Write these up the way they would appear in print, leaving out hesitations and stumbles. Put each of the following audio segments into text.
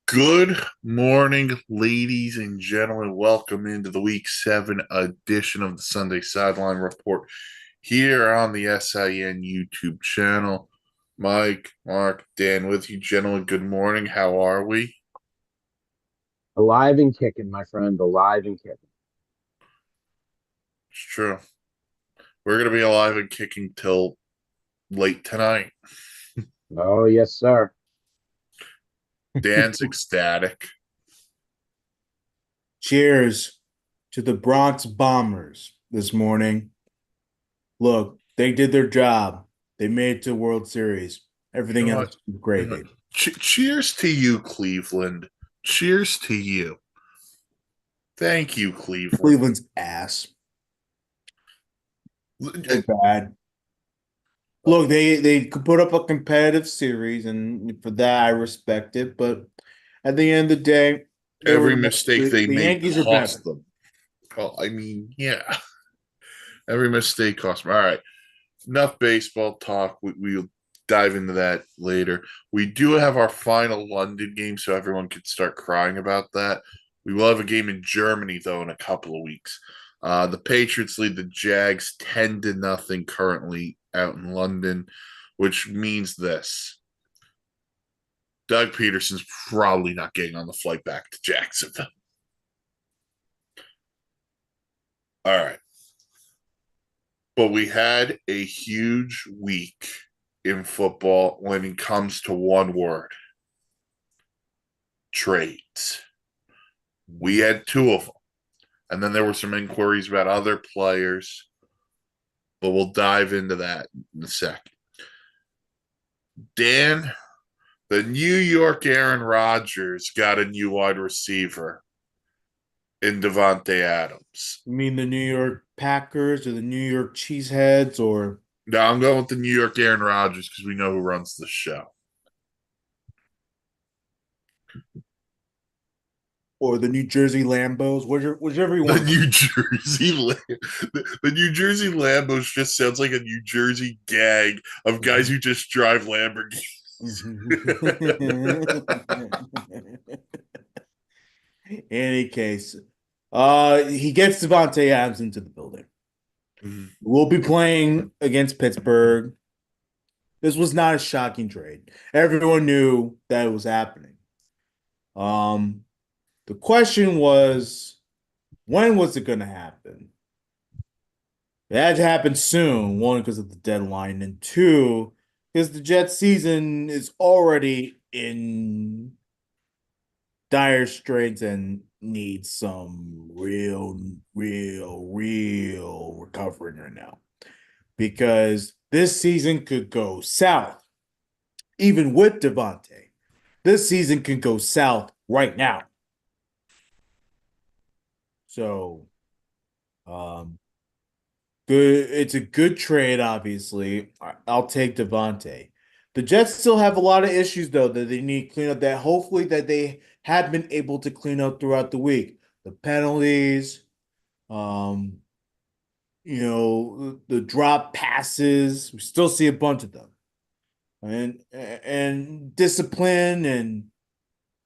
Good morning, ladies and gentlemen. Welcome into the Week 7 edition of the Sunday Sideline Report here on the SIN YouTube channel. Mike, Mark, Dan with you, gentlemen. Good morning. How are we? Alive and kicking, my friend. Alive and kicking. It's true. We're going to be alive and kicking till late tonight. Oh, yes, sir. Dan's ecstatic. Cheers to the Bronx Bombers this morning. Look, they did their job. They made it to World Series. You Everything know what? else is gravy. Cheers to you, Cleveland. Cheers to you. Thank you, Cleveland. Cleveland's ass. They're bad. Look, they could put up a competitive series, and for that I respect it. But at the end of the day, they were Every mistake they the made Yankees are cost better. them. Well, I mean, yeah, every mistake cost them. All right, enough baseball talk. We'll dive into that later. We do have our final London game, so everyone can start crying about that. We will have a game in Germany, though, in a couple of weeks. The Patriots lead the Jags 10-0 currently out in London, which means this. Doug Peterson's probably not getting on the flight back to Jacksonville. All right. But we had a huge week in football when it comes to one word trades. We had two of them. And then there were some inquiries about other players, but we'll dive into that in a second. Dan, the New York Aaron Rodgers got a new wide receiver in Devontae Adams. You mean the New York Packers or the New York Cheeseheads or Now I'm going with the New York Aaron Rodgers because we know who runs the show. the New Jersey Lambos, whichever you The want to New Jersey the New Jersey Lambos just sounds like a New Jersey gang of guys who just drive Lamborghinis. Any case, he gets Devontae Adams into the building. We'll be playing against Pittsburgh. This was not a shocking trade. Everyone knew that it was happening. Um, the question was, when was it going to happen? It had to happen soon. One, because of the deadline, and two, because the Jets season is already in dire straits and needs some real recovering right now. Because this season could go south, even with Devontae. This season can go south right now. So, um, good. It's a good trade, obviously. I'll take Devontae. The Jets still have a lot of issues though that they need to clean up. That hopefully that they have been able to clean up throughout the week. The penalties, um, the drop passes. We still see a bunch of them, and discipline, and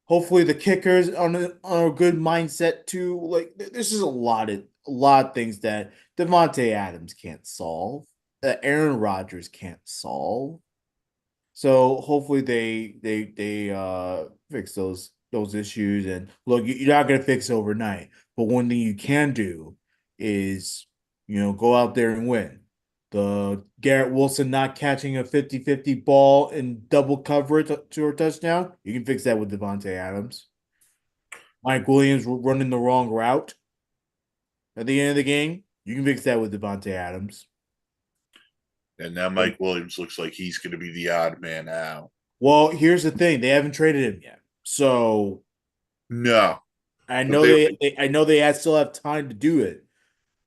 hopefully the kickers on a good mindset too. Like this is a lot of things that Devontae Adams can't solve, that Aaron Rodgers can't solve. So hopefully they fix those issues. And look, you're not gonna fix it overnight, but one thing you can do is go out there and win. The Garrett Wilson not catching a 50-50 ball in double coverage to a touchdown, you can fix that with Devontae Adams. Mike Williams running the wrong route at the end of the game, you can fix that with Devontae Adams. And now Mike Williams looks like he's going to be the odd man out. Well, here's the thing: they haven't traded him yet, so No, I but know I know they still have time to do it.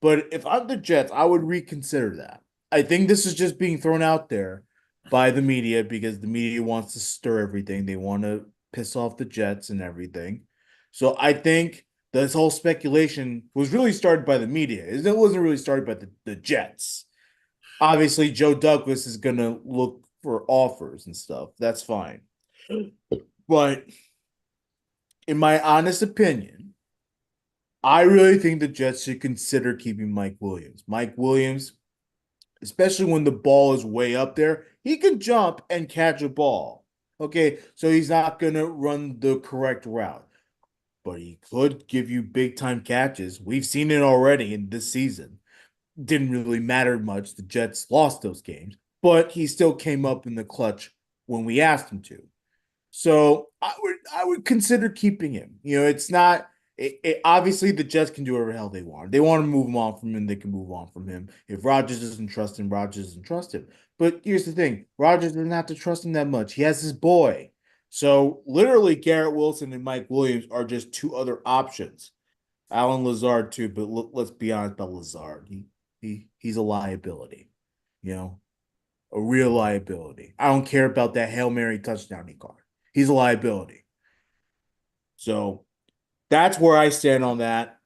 But if I'm the Jets, I would reconsider that. I think this is just being thrown out there by the media because the media wants to stir everything. They want to piss off the Jets and everything. So I think this whole speculation was really started by the media. It wasn't really started by the Jets. Obviously, Joe Douglas is going to look for offers and stuff. That's fine. But in my honest opinion, I really think the Jets should consider keeping Mike Williams. Mike Williams, especially when the ball is way up there, he can jump and catch a ball. Okay, so he's not going to run the correct route, but he could give you big time catches. We've seen it already in this season. Didn't really matter much. The Jets lost those games, but he still came up in the clutch when we asked him to. So I would consider keeping him. It's not obviously the Jets can do whatever the hell they want. They want to move him on from him, they can move on from him. If Rodgers doesn't trust him, Rodgers doesn't trust him. But here's the thing: Rodgers doesn't have to trust him that much. He has his boy. So literally, Garrett Wilson and Mike Williams are just two other options. Alan Lazard too, but let's be honest about Lazard. He's a liability. You know, a real liability. I don't care about that Hail Mary touchdown he caught. He's a liability. So that's where I stand on that.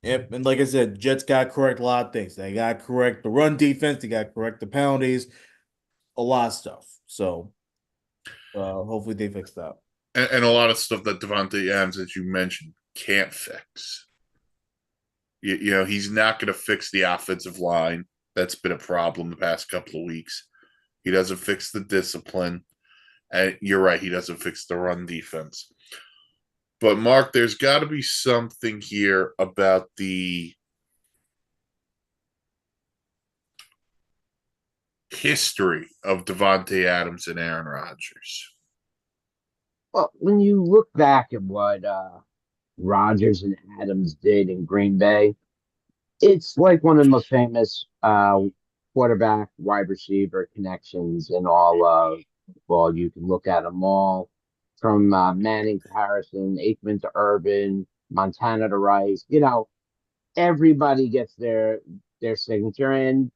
Yep, and like I said, Jets got to correct a lot of things. They got to correct the run defense. They got to correct the penalties. A lot of stuff. So hopefully they fix that. And a lot of stuff that Devontae Adams, as you mentioned, can't fix. He's not going to fix the offensive line. That's been a problem the past couple of weeks. He doesn't fix the discipline. And you're right, he doesn't fix the run defense. But Mark, there's got to be something here about the history of Devontae Adams and Aaron Rodgers. Well, when you look back at what Rodgers and Adams did in Green Bay, it's like one of the most famous quarterback wide receiver connections in all of football. You can look at them all from Manning to Harrison, Aikman to Urban, Montana to Rice. Everybody gets their signature. And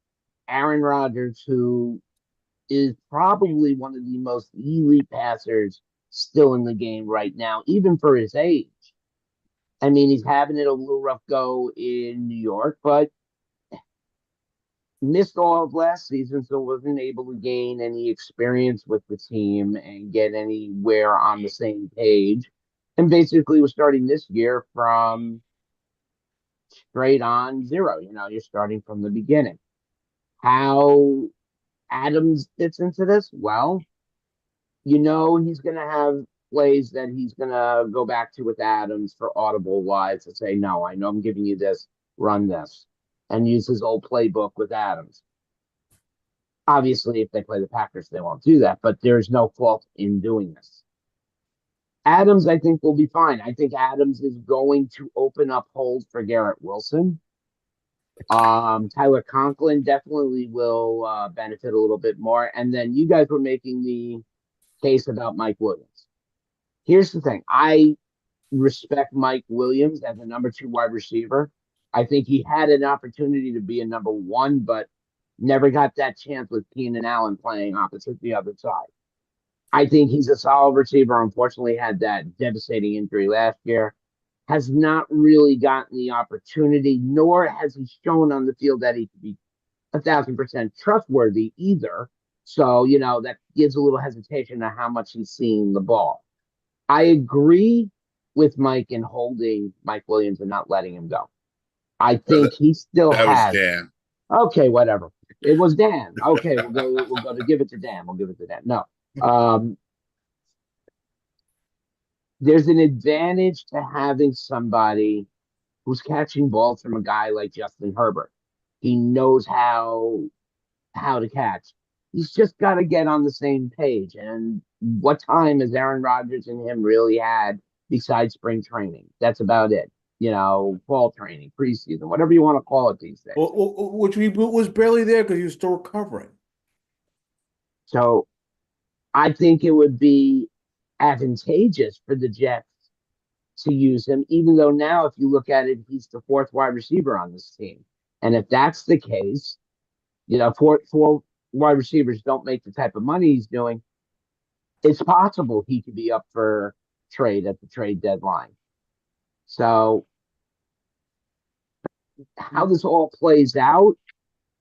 Aaron Rodgers, who is probably one of the most elite passers still in the game right now, even for his age. I mean, he's having it a little rough go in New York, but missed all of last season, so wasn't able to gain any experience with the team and get anywhere on the same page. And basically was starting this year from straight on zero. You're starting from the beginning. How Adams fits into this? Well, he's going to have plays that he's going to go back to with Adams for audible wise to say, no, I know I'm giving you this, run this, and use his old playbook with Adams. Obviously, if they play the Packers, they won't do that, but there's no fault in doing this. Adams, I think, will be fine. I think Adams is going to open up holes for Garrett Wilson. Tyler Conklin definitely will benefit a little bit more. And then you guys were making the case about Mike Williams. Here's the thing. I respect Mike Williams as a number 2 wide receiver. I think he had an opportunity to be a number 1, but never got that chance with Keenan Allen playing opposite the other side. I think he's a solid receiver. Unfortunately, had that devastating injury last year. Has not really gotten the opportunity, nor has he shown on the field that he could be 1,000% trustworthy either. So, that gives a little hesitation on how much he's seeing the ball. I agree with Mike in holding Mike Williams and not letting him go. I think he still That was has. Dan. Okay, whatever. It was Dan. Okay, we'll go to give it to Dan. We'll give it to Dan. No. There's an advantage to having somebody who's catching balls from a guy like Justin Herbert. He knows how to catch. He's just got to get on the same page. And what time has Aaron Rodgers and him really had besides spring training? That's about it. Fall training, preseason, whatever you want to call it these days. Which was barely there because he was still recovering. So I think it would be advantageous for the Jets to use him, even though now, if you look at it, he's the 4th wide receiver on this team. And if that's the case, four wide receivers don't make the type of money he's doing, it's possible he could be up for trade at the trade deadline. So how this all plays out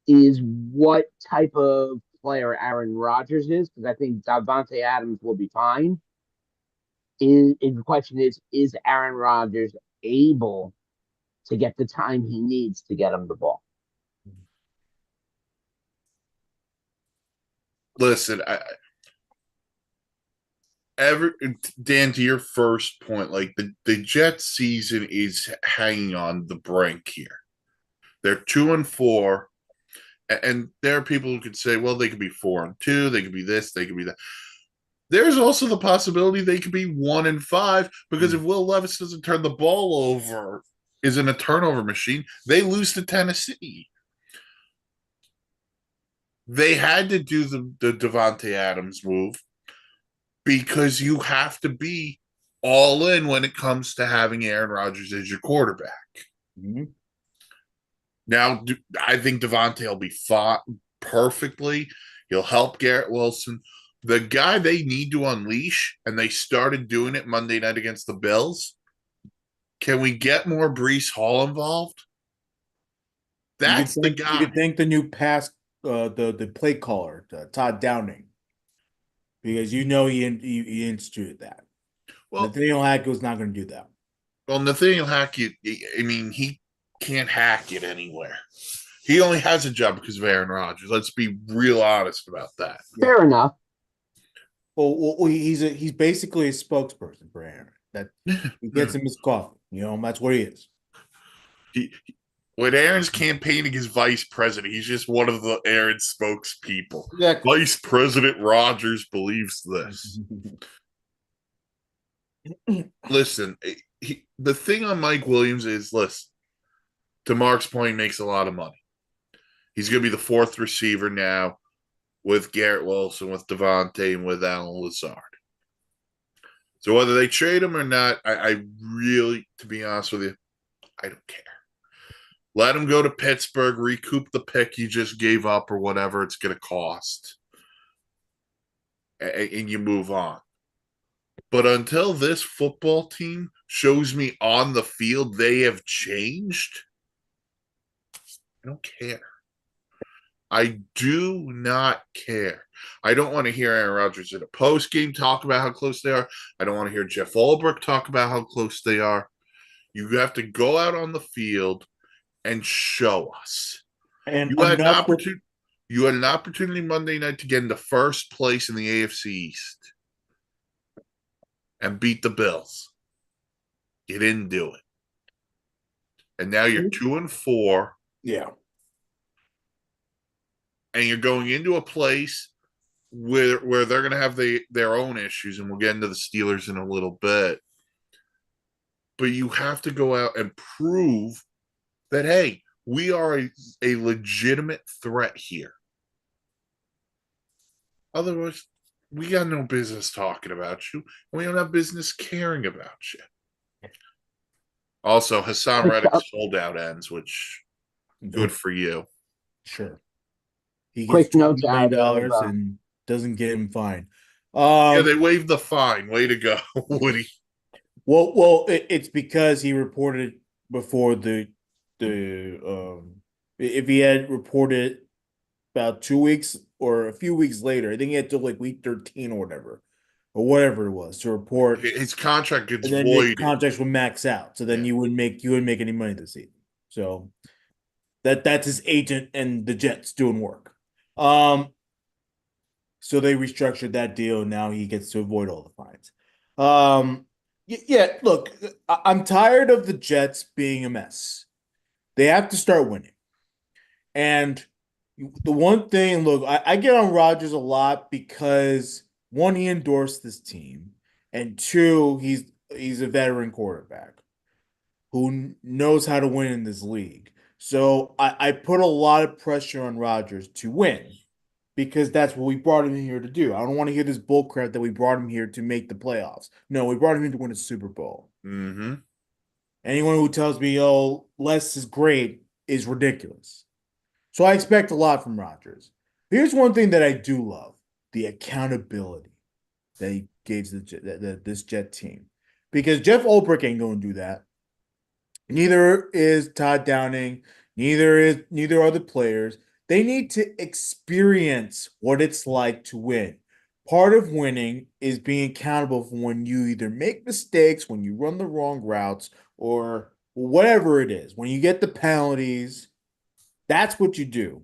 is what type of player Aaron Rodgers is, because I think Davante Adams will be fine. The question is Aaron Rodgers able to get the time he needs to get him the ball? Listen, every Dan, to your first point, like the Jets season is hanging on the brink here. They're 2-4, and there are people who could say, well, they could be 4-2, they could be this, they could be that. There's also the possibility they could be 1-5 because if Will Levis doesn't turn the ball over, isn't a turnover machine, they lose to Tennessee. They had to do the Devontae Adams move because you have to be all in when it comes to having Aaron Rodgers as your quarterback. Mm-hmm. Now, I think Devontae will be fought perfectly. He'll help Garrett Wilson. The guy they need to unleash, and they started doing it Monday night against the Bills. Can we get more Breece Hall involved? That's the guy. You could thank the new the play caller, Todd Downing, because you know he instituted that. Well, Nathaniel Hackett was not going to do that. Well, Nathaniel Hackett, I mean, he can't hack it anywhere. He only has a job because of Aaron Rodgers. Let's be real honest about that. Fair enough. Well, he's basically a spokesperson for Aaron. That he gets him his coffee. You know, that's what he is. When Aaron's campaigning as vice president, he's just one of the Aaron spokespeople. Exactly. Vice President Rodgers believes this. Listen, the thing on Mike Williams is, listen, to Mark's point, he makes a lot of money. He's going to be the fourth receiver now with Garrett Wilson, with Devontae, and with Alan Lazard. So whether they trade him or not, I really, to be honest with you, I don't care. Let him go to Pittsburgh, recoup the pick you just gave up or whatever it's going to cost, and you move on. But until this football team shows me on the field they have changed, I don't care. I do not care. I don't want to hear Aaron Rodgers in a post game talk about how close they are. I don't want to hear Jeff Ulbrich talk about how close they are. You have to go out on the field and show us. And You had an opportunity Monday night to get into first place in the AFC East and beat the Bills. You didn't do it. And now you're 2-4. Yeah. And you're going into a place where they're going to have their own issues, and we'll get into the Steelers in a little bit. But you have to go out and prove that, hey, we are a legitimate threat here. Otherwise, we got no business talking about you, and we don't have business caring about you. Also, Hassan Reddick's holdout ends, which good for you. Sure. He gets Quick notes $20 million out of, and doesn't get him fined. Yeah, they waived the fine. Way to go, Woody. Well, it's because he reported before if he had reported about 2 weeks or a few weeks later, I think he had to like week 13 or whatever it was to report. His contract gets and then voided. His contracts would max out, so then you wouldn't make any money this season. So that's his agent and the Jets doing work. So they restructured that deal. And now he gets to avoid all the fines. Yeah, look, I'm tired of the Jets being a mess. They have to start winning. And the one thing, look, I get on Rodgers a lot because one, he endorsed this team, and two, he's a veteran quarterback who knows how to win in this league. So I put a lot of pressure on Rodgers to win because that's what we brought him here to do. I don't want to hear this bullcrap that we brought him here to make the playoffs. No, we brought him here to win a Super Bowl. Mm-hmm. Anyone who tells me, oh, less is great is ridiculous. So I expect a lot from Rodgers. Here's one thing that I do love: the accountability that he gave this Jet team. Because Jeff Ulbrich ain't going to do that. Neither is Todd Downing. Neither are the players. They need to experience what it's like to win. Part of winning is being accountable for when you either make mistakes, when you run the wrong routes, or whatever it is. When you get the penalties, that's what you do.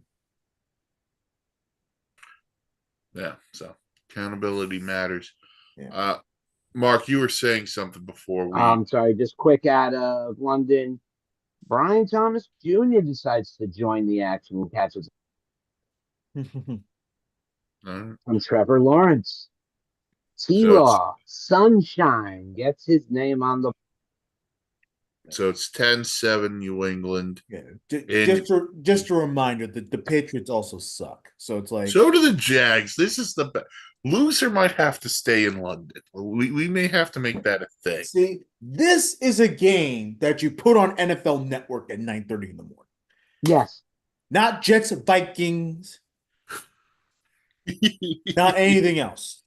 Yeah, so accountability matters. Yeah. Mark, you were saying something before we. Sorry, just quick out of London. Brian Thomas Jr. decides to join the action and catches uh, from Trevor Lawrence. so it's T-Law, Sunshine, gets his name on the. so it's 10-7 New England. Yeah. And Just a reminder that the Patriots also suck. So it's like, so do the Jags. This is the loser might have to stay in London. We may have to make that a thing. see, this is a game that you put on NFL Network at 9:30 in the morning. Yes. Not Jets Vikings, not anything else.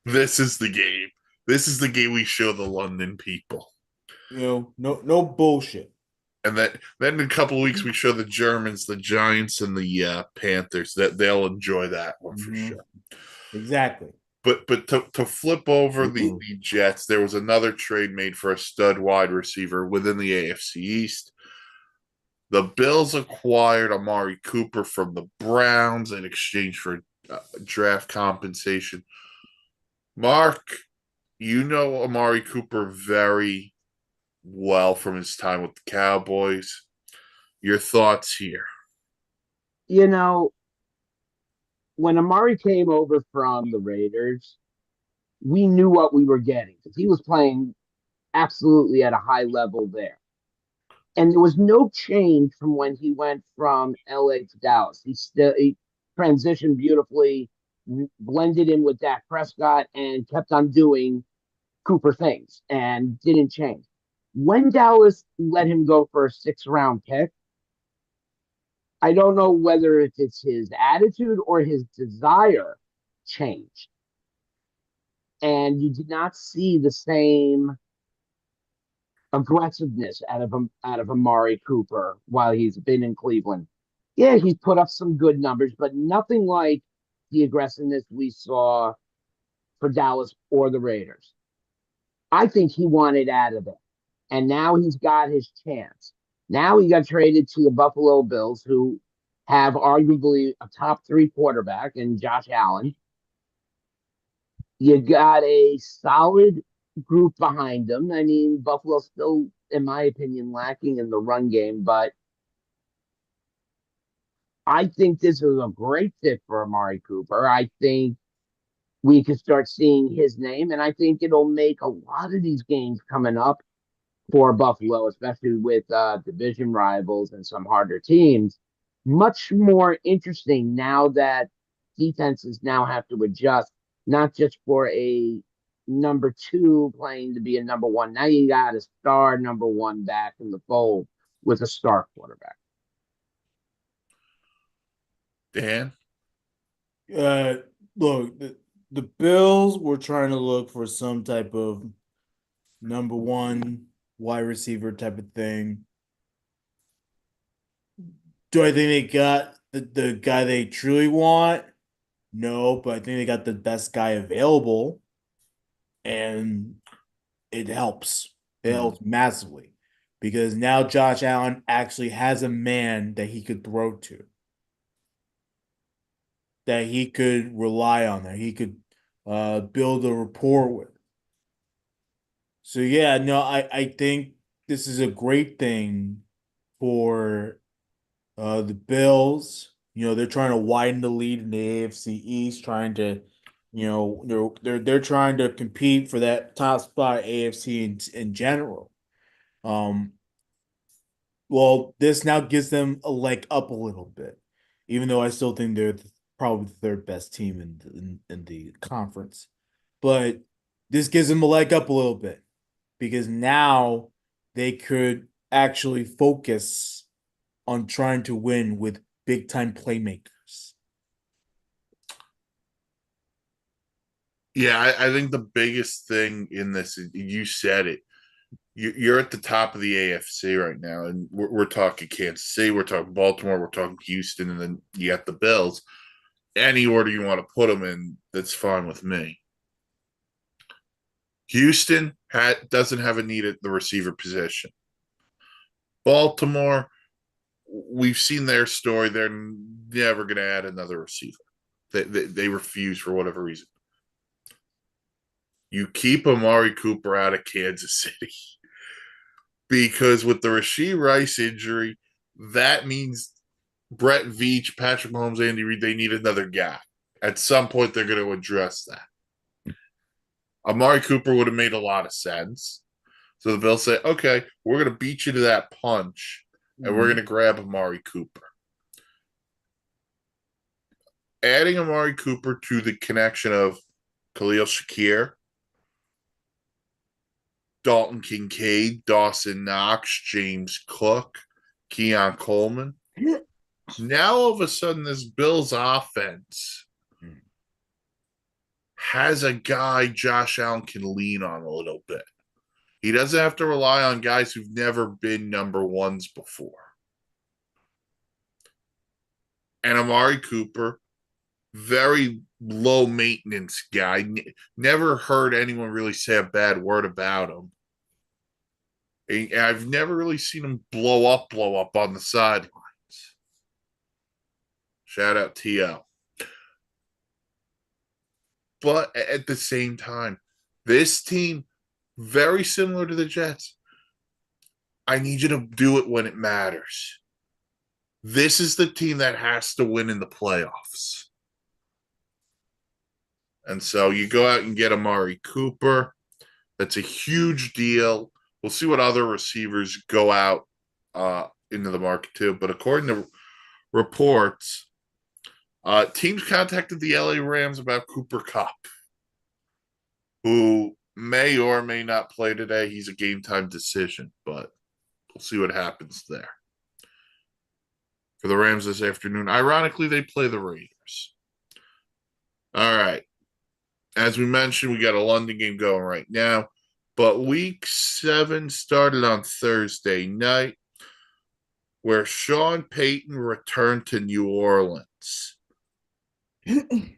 This is the game. This is the game we show the London people. No bullshit. And then in a couple of weeks we show the Germans, the Giants, and the Panthers. That they'll enjoy that one for sure. Exactly. But to flip over Mhm. the Jets, there was another trade made for a stud wide receiver within the AFC East. The Bills acquired Amari Cooper from the Browns in exchange for draft compensation. Mark, you know Amari Cooper very well from his time with the Cowboys. Your thoughts here? You know, when Amari came over from the Raiders, we knew what we were getting because he was playing absolutely at a high level there. And there was no change from when he went from LA to Dallas. He transitioned beautifully, blended in with Dak Prescott, and kept on doing Cooper things and didn't change. When Dallas let him go for a 6th round pick, I don't know whether it's his attitude or his desire changed. And you did not see the same aggressiveness out of Amari Cooper while he's been in Cleveland. Yeah, he's put up some good numbers, but nothing like the aggressiveness we saw for Dallas or the Raiders. I think he wanted out of it. And now he's got his chance. Now he got traded to the Buffalo Bills, who have arguably a top 3 quarterback in Josh Allen. You got a solid group behind them. I mean, Buffalo's still, in my opinion, lacking in the run game, but I think this is a great fit for Amari Cooper. I think we could start seeing his name, and I think it'll make a lot of these games coming up for Buffalo, especially with division rivals and some harder teams, much more interesting now that defenses now have to adjust, not just for a number 2 playing to be a number 1. Now you got a star number 1 back in the fold with a star quarterback. Dan? Uh, Look, the Bills were trying to look for some type of number one wide receiver type of thing. Do I think they got the guy they truly want? No, but I think they got the best guy available, and it helps. It helps massively because now Josh Allen actually has a man that he could throw to, that he could rely on, that he could build a rapport with. So yeah, no, I think this is a great thing for the Bills. They're trying to widen the lead in the AFC East, trying to, they're trying to compete for that top spot AFC in general. Um, well, this now gives them a leg up a little bit, even though I still think they're probably the third best team in the conference. But this gives them a leg up a little bit because now they could actually focus on trying to win with big time playmakers. Yeah, I think the biggest thing in this, you said it. You're at the top of the AFC right now, and we're talking Kansas City, we're talking Baltimore, we're talking Houston, and then you got the Bills. Any order you want to put them in, that's fine with me. Houston doesn't have a need at the receiver position. Baltimore, we've seen their story. They're never going to add another receiver. They refuse for whatever reason. You keep Amari Cooper out of Kansas City because with the Rashee Rice injury, that means Brett Veach, Patrick Mahomes, Andy Reid, they need another guy. At some point, they're going to address that. Amari Cooper would have made a lot of sense. So the Bills say, okay, we're going to beat you to that punch, and we're going to grab Amari Cooper. Adding Amari Cooper to the connection of Khalil Shakir, Dalton Kincaid, Dawson Knox, James Cook, Keon Coleman. Now, all of a sudden, this Bills offense has a guy Josh Allen can lean on a little bit. He doesn't have to rely on guys who've never been number ones before. And Amari Cooper, very low maintenance guy. Never heard anyone really say a bad word about him. And I've never really seen him blow up on the sidelines. Shout out TL. But at the same time, this team, very similar to the Jets, I need you to do it when it matters. This is the team that has to win in the playoffs. And so you go out and get Amari Cooper. That's a huge deal. We'll see what other receivers go out into the market too. But according to reports, teams contacted the LA Rams about Cooper Kupp, who may or may not play today. He's a game time decision, but we'll see what happens there. For the Rams this afternoon, ironically, they play the Raiders. All right. As we mentioned, we got a London game going right now, but week 7 started on Thursday night, where Sean Payton returned to New Orleans in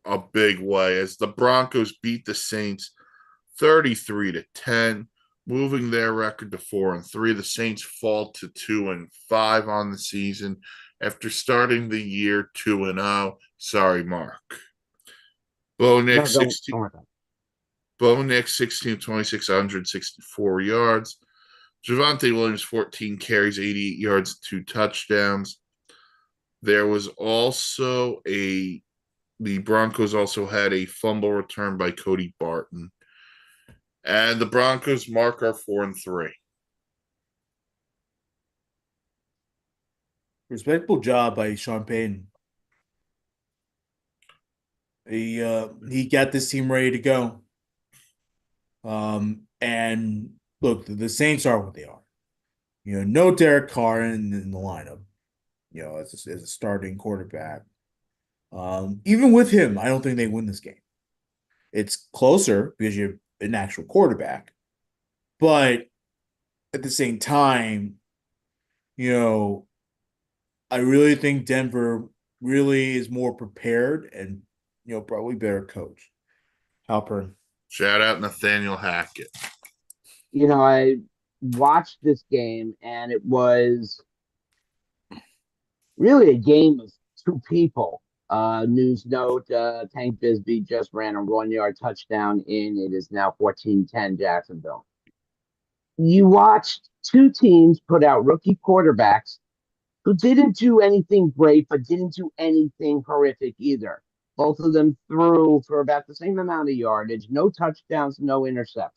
a big way as the Broncos beat the Saints 33-10, moving their record to 4-3. The Saints fall to 2-5 on the season after starting the year 2-0. Sorry, Mark. Bo Nix 16 26, 164 yards. Javonte Williams 14 carries, 88 yards, 2 touchdowns. There was also the Broncos also had a fumble return by Cody Barton. And the Broncos mark are 4-3. Respectable job by Sean Payton. He got this team ready to go. And look, the Saints are what they are. No Derek Carr in the lineup. As a starting quarterback. Even with him, I don't think they win this game. It's closer because you're an actual quarterback, but at the same time, I really think Denver really is more prepared and probably better coach. Halpern. Shout out Nathaniel Hackett. I watched this game and it was really a game of two people. News note, Tank Bisbee just ran a 1-yard touchdown in. It is now 14-10 Jacksonville. You watched two teams put out rookie quarterbacks who didn't do anything great, but didn't do anything horrific either. Both of them threw for about the same amount of yardage, no touchdowns, no interceptions.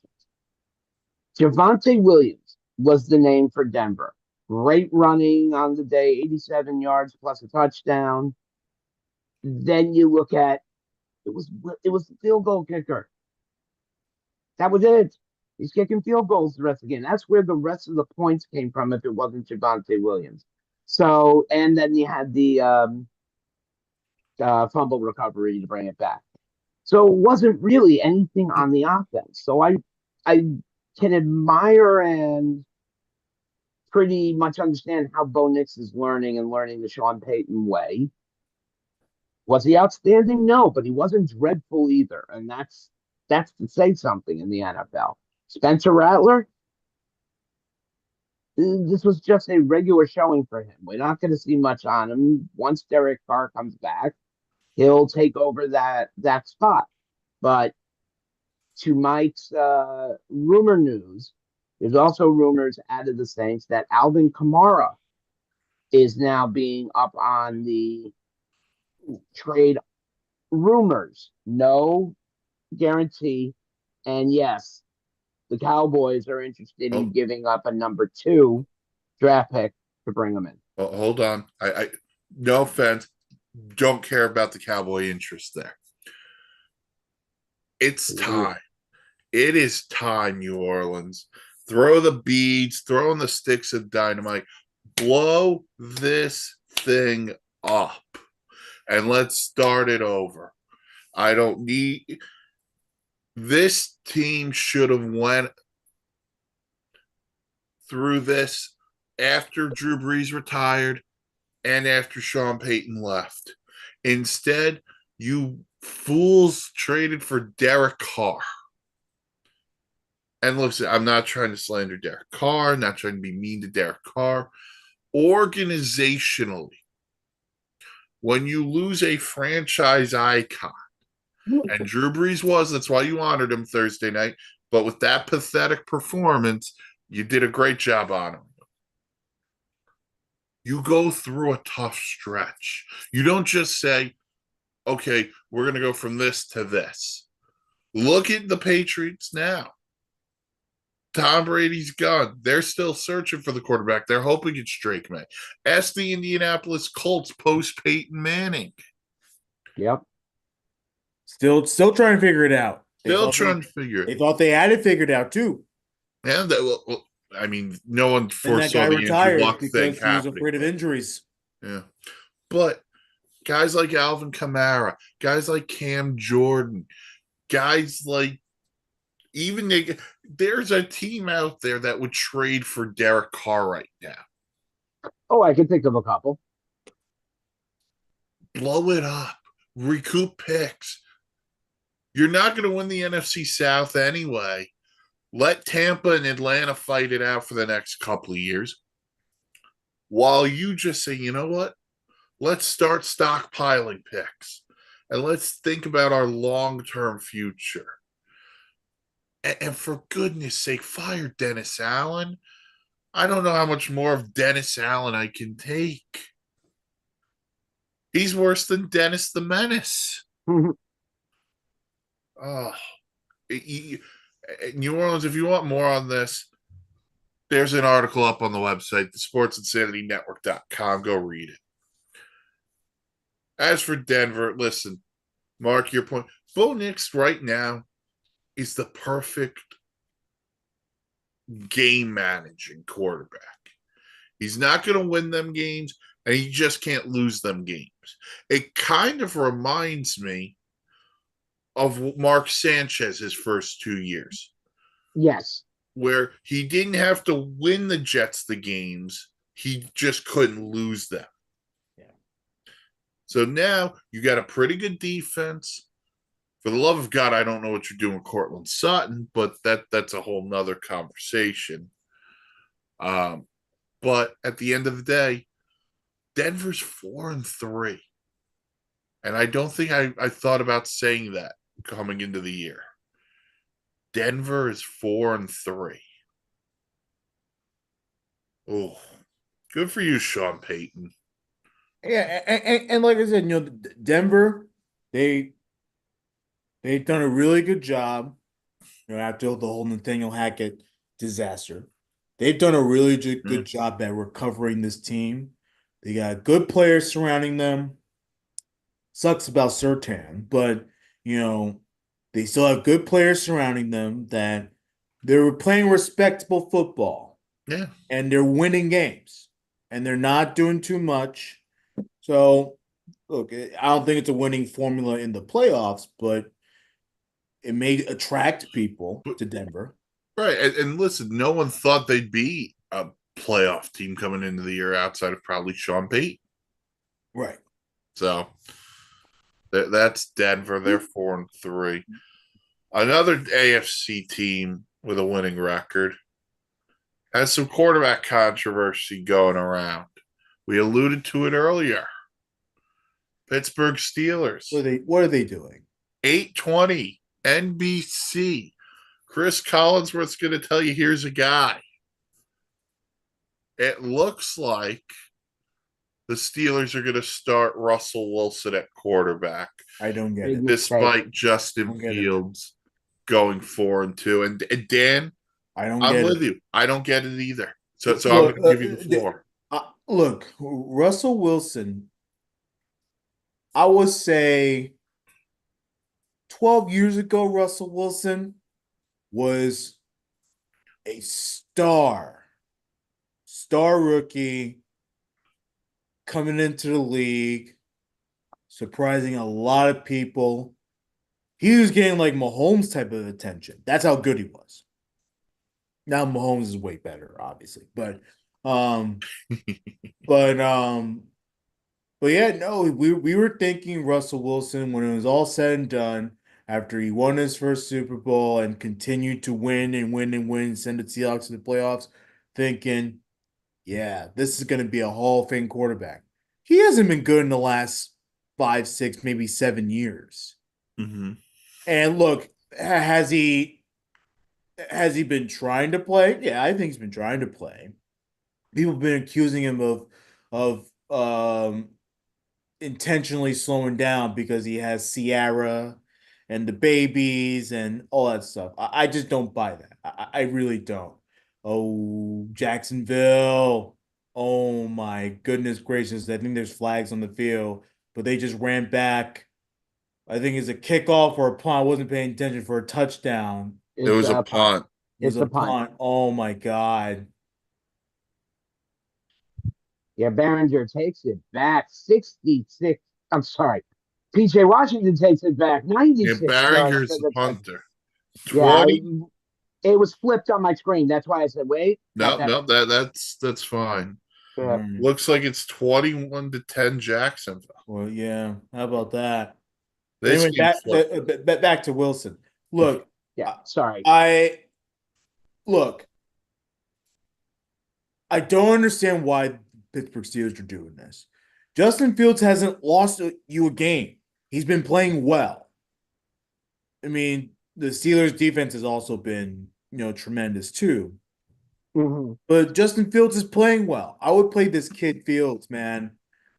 Javonte Williams was the name for Denver. Great running on the day, 87 yards plus a touchdown. Then you look at it was the field goal kicker. That was it. He's kicking field goals the rest of the game. That's where the rest of the points came from if it wasn't Javonte Williams. So, and then you had the fumble recovery to bring it back. So it wasn't really anything on the offense. So I can admire and pretty much understand how Bo Nix is learning the Sean Payton way. Was he outstanding? No, but he wasn't dreadful either, and that's to say something in the NFL. Spencer Rattler, this was just a regular showing for him. We're not going to see much on him. Once Derek Carr comes back, he'll take over that spot. But to Mike's rumor news, there's also rumors out of the Saints that Alvin Kamara is now being up on the trade rumors. No guarantee. And yes, the Cowboys are interested in Oh, giving up a number 2 draft pick to bring him in. oh, hold on. I no offense, don't care about the Cowboy interest there. It's Ooh. time. It is time, New Orleans. Throw the beads, throw in the sticks of dynamite, blow this thing up, and let's start it over. I don't need this team should have went through this after Drew Brees retired and after Sean Payton left. Instead, you fools traded for Derek Carr. And listen, I'm not trying to slander Derek Carr, not trying to be mean to Derek Carr. Organizationally, when you lose a franchise icon, and Drew Brees was, that's why you honored him Thursday night. But with that pathetic performance, you did a great job on him. You go through a tough stretch. You don't just say, okay, we're going to go from this to this. Look at the Patriots now. Tom Brady's gone. They're still searching for the quarterback. They're hoping it's Drake May. Ask the Indianapolis Colts post Peyton Manning. Yep. Still trying to figure it out. Still trying to figure They it. thought they had it figured out too. And that, well, I mean, no one And that foresaw guy the Andrew retired Luck thing because he was happening. afraid of injuries. Yeah. But guys like Alvin Kamara, guys like Cam Jordan, guys like even there's a team out there that would trade for Derek Carr right now. Oh, I can think of a couple. Blow it up, recoup picks. You're not going to win the NFC South anyway. Let Tampa and Atlanta fight it out for the next couple of years. While you just say, you know what? Let's start stockpiling picks and let's think about our long term future. And for goodness sake, fire Dennis Allen. I don't know how much more of Dennis Allen I can take. He's worse than Dennis the Menace. Oh, New Orleans, if you want more on this, there's an article up on the website, thesportsinsanitynetwork.com. Go read it. As for Denver, listen, Mark, your point. Bo Nix right now is the perfect game managing quarterback. He's not going to win them games, and he just can't lose them games. It kind of reminds me of Mark Sanchez his first 2 years. Yes. Where he didn't have to win the Jets the games, he just couldn't lose them. Yeah. So now you got a pretty good defense. For the love of God, I don't know what you're doing with Cortland Sutton, but that's a whole nother conversation. But at the end of the day, Denver's 4-3. And I don't think I thought about saying that coming into the year. Denver is 4-3. Oh, good for you, Sean Payton. Yeah, and like I said, Denver, they've done a really good job. After the whole Nathaniel Hackett disaster, they've done a really good job at recovering this team. They got good players surrounding them. Sucks about Surtain, but they still have good players surrounding them that they're playing respectable football. Yeah. And they're winning games. And they're not doing too much. So, look, I don't think it's a winning formula in the playoffs, but it may attract people to Denver. Right. And listen, no one thought they'd be a playoff team coming into the year outside of probably Sean Payton. Right. So, That's Denver. They're 4-3. Another AFC team with a winning record has some quarterback controversy going around. We alluded to it earlier. Pittsburgh Steelers. What are they doing? 820 NBC. Chris Collinsworth's going to tell you here's a guy. It looks like the Steelers are going to start Russell Wilson at quarterback. I don't get it. Despite Justin Fields going 4-2. And Dan, I'm with you. I don't get it either. So I'm going to give you the floor. Look, Russell Wilson, I would say 12 years ago, Russell Wilson was a star rookie coming into the league, surprising a lot of people. He was getting like Mahomes type of attention. That's how good he was. Now Mahomes is way better, obviously, but yeah, no, we were thinking Russell Wilson when it was all said and done after he won his first Super Bowl and continued to win and win and win, send the Seahawks to the playoffs, thinking, yeah, this is going to be a Hall of Fame quarterback. He hasn't been good in the last 5, 6, maybe 7 years. Mm-hmm. And look, has he been trying to play? Yeah, I think he's been trying to play. People have been accusing him of intentionally slowing down because he has Sierra and the babies and all that stuff. I just don't buy that. I really don't. Oh, Jacksonville. Oh my goodness gracious. I think there's flags on the field, but they just ran back. I think it's a kickoff or a punt. I wasn't paying attention for a touchdown. It was a punt. It was a punt. Oh my God. Yeah, Behringer takes it back 66. I'm sorry. PJ Washington takes it back 96 yards. Behringer's the punter. 20. Yeah, it was flipped on my screen. That's why I said, wait. No, that's fine. Yeah. Looks like it's 21-10 Jacksonville. Well, yeah. How about that? Anyway, back to Wilson. Look. Yeah, sorry. I don't understand why Pittsburgh Steelers are doing this. Justin Fields hasn't lost you a game. He's been playing well. I mean, the Steelers' defense has also been, tremendous too. Mm-hmm. But Justin Fields is playing well. I would play this kid Fields, man.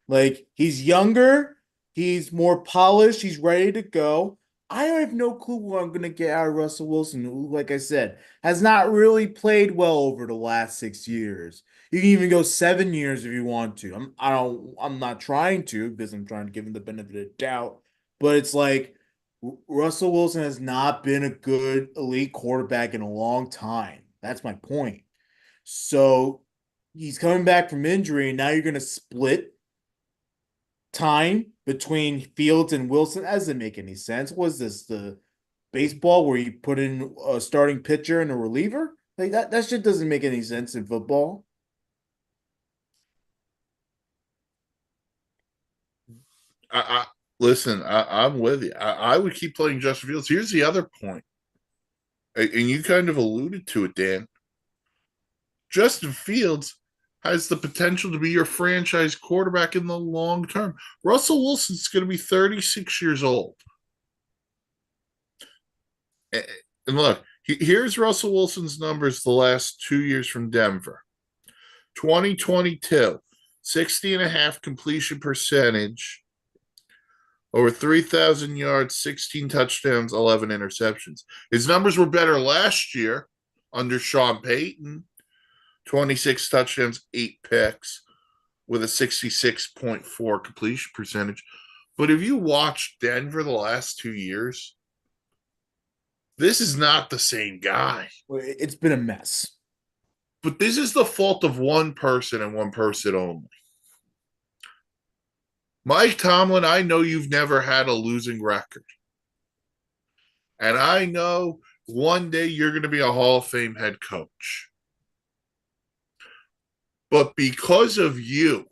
Like, he's younger, he's more polished, he's ready to go. I have no clue what I'm going to get out of Russell Wilson, who, like I said, has not really played well over the last 6 years. You can even go 7 years if you want to. I'm not trying to because I'm trying to give him the benefit of the doubt. But it's like Russell Wilson has not been a good elite quarterback in a long time. That's my point. So he's coming back from injury, and now you're going to split time between Fields and Wilson. That doesn't make any sense. Was this the baseball where you put in a starting pitcher and a reliever? Like that shit doesn't make any sense in football. Listen, I'm with you. I would keep playing Justin Fields. Here's the other point, and you kind of alluded to it, Dan. Justin Fields has the potential to be your franchise quarterback in the long term. Russell Wilson's going to be 36 years old. And look, here's Russell Wilson's numbers the last 2 years from Denver. 2022, 60.5 completion percentage, over 3,000 yards, 16 touchdowns, 11 interceptions. His numbers were better last year under Sean Payton. 26 touchdowns, 8 picks, with a 66.4 completion percentage. But if you watch Denver the last 2 years, this is not the same guy. It's been a mess. But this is the fault of one person and one person only. Mike Tomlin, I know you've never had a losing record. And I know one day you're going to be a Hall of Fame head coach. But because of you,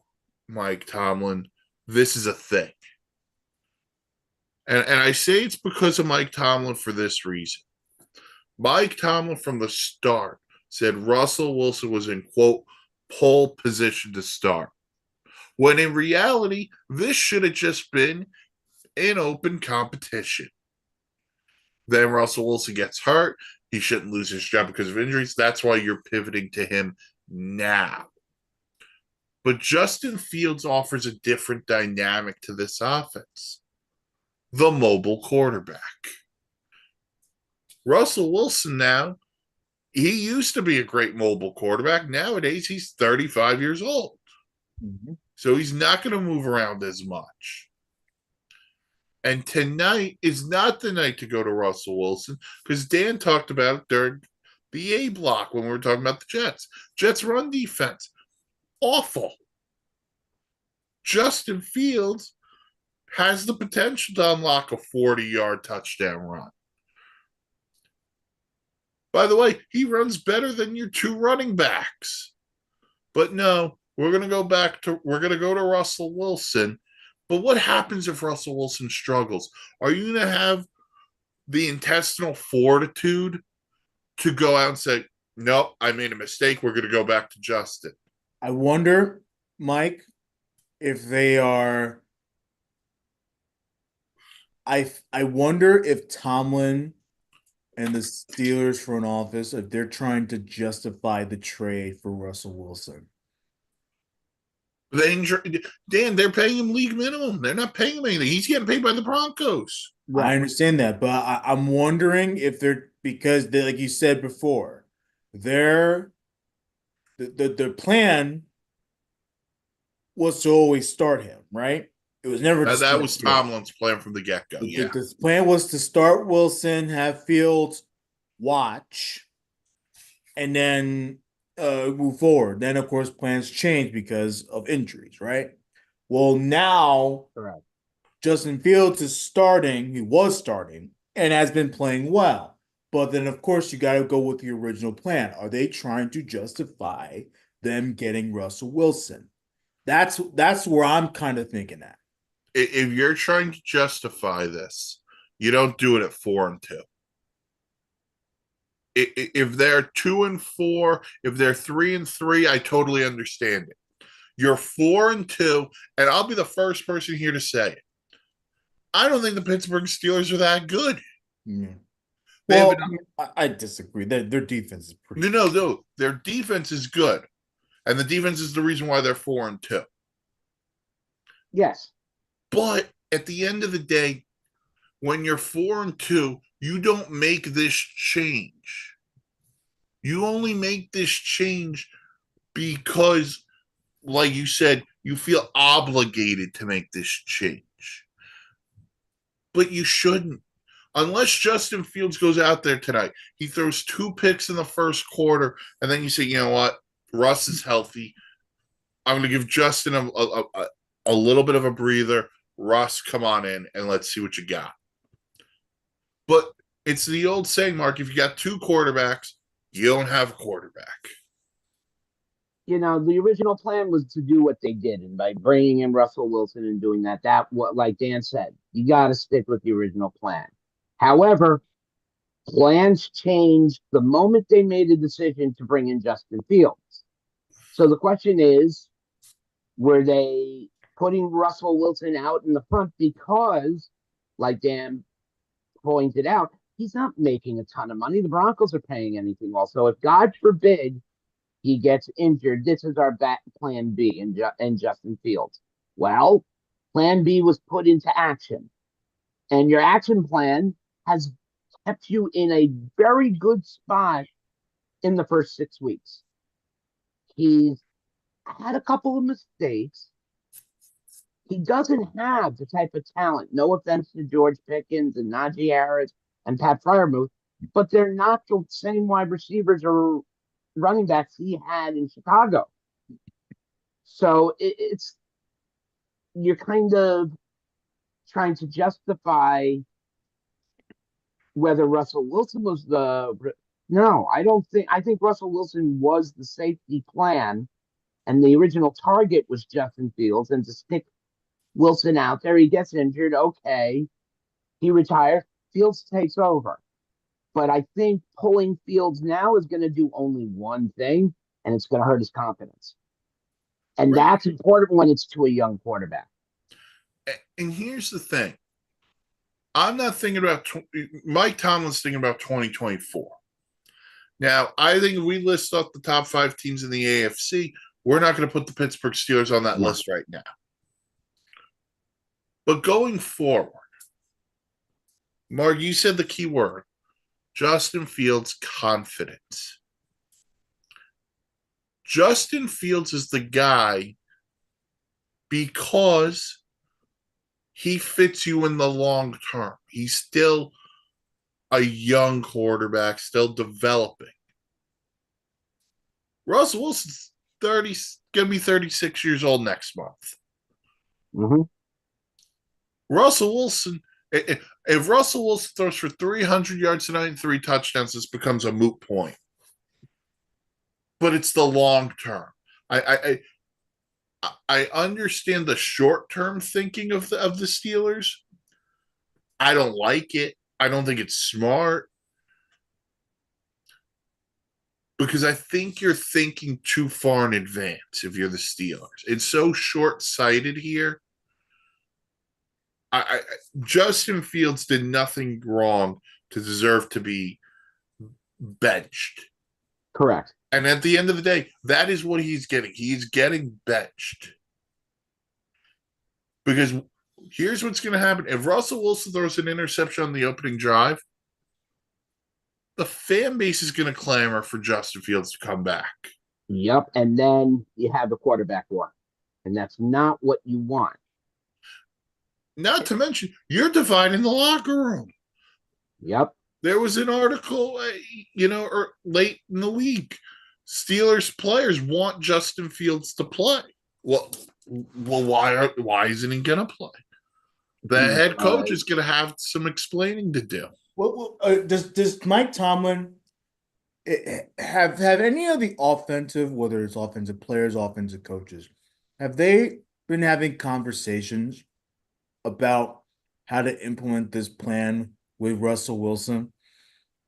Mike Tomlin, this is a thing. And I say it's because of Mike Tomlin for this reason. Mike Tomlin from the start said Russell Wilson was in, quote, pole position to start. When in reality, this should have just been an open competition. Then Russell Wilson gets hurt. He shouldn't lose his job because of injuries. That's why you're pivoting to him now. But Justin Fields offers a different dynamic to this offense. The mobile quarterback. Russell Wilson now, he used to be a great mobile quarterback. Nowadays, he's 35 years old. Mm-hmm. So he's not going to move around as much. And tonight is not the night to go to Russell Wilson because Dan talked about it during the A block when we were talking about the Jets. Jets run defense, awful. Justin Fields has the potential to unlock a 40-yard touchdown run. By the way, he runs better than your two running backs. But no, we're going to go to Russell Wilson. But what happens if Russell Wilson struggles? Are you going to have the intestinal fortitude to go out and say, nope, I made a mistake. We're going to go back to Justin? I wonder, Mike, if they are. I wonder if Tomlin and the Steelers front office, if they're trying to justify the trade for Russell Wilson. Dan, they're paying him league minimum. They're not paying him anything. He's getting paid by the Broncos. Right. I understand that, but I'm wondering if they're because they, like you said before, their the plan was to always start him, right? It was never that was Tomlin's plan from the get-go. Yeah. The plan was to start Wilson, have Fields watch, and then move forward. Then, of course, plans change because of injuries, right? Well, now Correct. Justin Fields is starting. He was starting and has been playing well. But then, of course, you got to go with the original plan. Are they trying to justify them getting Russell Wilson? That's where I'm kind of thinking that. If you're trying to justify this, you don't do it at 4-2. If they're 2-4, if they're 3-3, I totally understand it. You're 4-2, and I'll be the first person here to say it. I don't think the Pittsburgh Steelers are that good. Yeah. Well, I disagree. Their defense is pretty. No. Their defense is good, and the defense is the reason why they're 4-2. Yes. But at the end of the day, when you're 4-2, you don't make this change. You only make this change because, like you said, you feel obligated to make this change. But you shouldn't. Unless Justin Fields goes out there tonight, he throws 2 picks in the first quarter, and then you say, you know what? Russ is healthy. I'm going to give Justin a little bit of a breather. Russ, come on in, and let's see what you got. But it's the old saying, Mark, if you got 2 quarterbacks, you don't have a quarterback. You know, the original plan was to do what they did, and by bringing in Russell Wilson and doing that, what, like Dan said, you got to stick with the original plan. However, plans changed the moment they made a decision to bring in Justin Fields. So the question is, were they putting Russell Wilson out in the front because, like Dan pointed out, he's not making a ton of money. The Broncos are paying anything also. If God forbid he gets injured, this is our plan B in Justin Fields. Well, plan B was put into action. And your action plan has kept you in a very good spot in the first 6 weeks. He's had a couple of mistakes. He doesn't have the type of talent. No offense to George Pickens and Najee Harris and Pat Freiermuth, but they're not the same wide receivers or running backs he had in Chicago. So it's you're kind of trying to justify whether Russell Wilson was no, I think Russell Wilson was the safety plan, and the original target was Justin Fields, and to stick Wilson out there, he gets injured, okay. He retires. Fields takes over. But I think pulling Fields now is going to do only one thing, and it's going to hurt his confidence. And Right. that's important when it's to a young quarterback. And here's the thing. I'm not thinking about Mike Tomlin's thinking about 2024. Now, I think if we list off the top 5 teams in the AFC, we're not going to put the Pittsburgh Steelers on that No. list right now. But going forward, Mark, you said the key word, Justin Fields' confidence. Justin Fields is the guy because he fits you in the long term. He's still a young quarterback, still developing. Russell Wilson's 30, going to be 36 years old next month. Mm-hmm. Russell Wilson, if Russell Wilson throws for 300 yards tonight and 3 touchdowns, this becomes a moot point. But it's the long term. I understand the short term thinking of the Steelers. I don't like it. I don't think it's smart because I think you're thinking too far in advance if you're the Steelers. It's so short sighted here. Justin Fields did nothing wrong to deserve to be benched. Correct. And at the end of the day, that is what he's getting. He's getting benched. Because here's what's going to happen. If Russell Wilson throws an interception on the opening drive, the fan base is going to clamor for Justin Fields to come back. Yep. And then you have the quarterback war. And that's not what you want. Not to mention, you're dividing the locker room. Yep. There was an article, late in the week. Steelers players want Justin Fields to play. Well, why isn't he going to play? The head coach is going to have some explaining to do. Does Mike Tomlin have any of the offensive, whether it's offensive players, offensive coaches, have they been having conversations about how to implement this plan with Russell Wilson?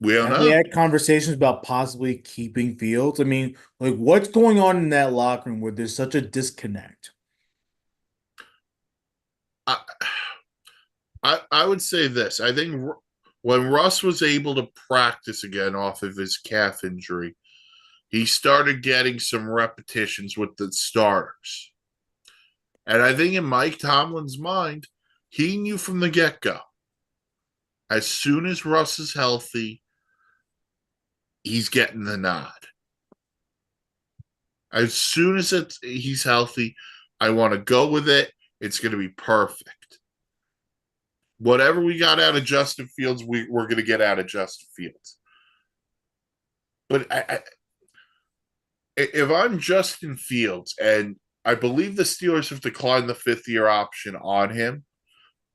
We don't know. They had conversations about possibly keeping Fields. I mean, like, what's going on in that locker room where there's such a disconnect? I would say this. I think when Russ was able to practice again off of his calf injury, he started getting some repetitions with the starters. And I think in Mike Tomlin's mind, he knew from the get-go, as soon as Russ is healthy, he's getting the nod. As soon as he's healthy, I want to go with it. It's going to be perfect. Whatever we got out of Justin Fields, we're going to get out of Justin Fields. But if I'm Justin Fields, and I believe the Steelers have declined the 5th-year option on him,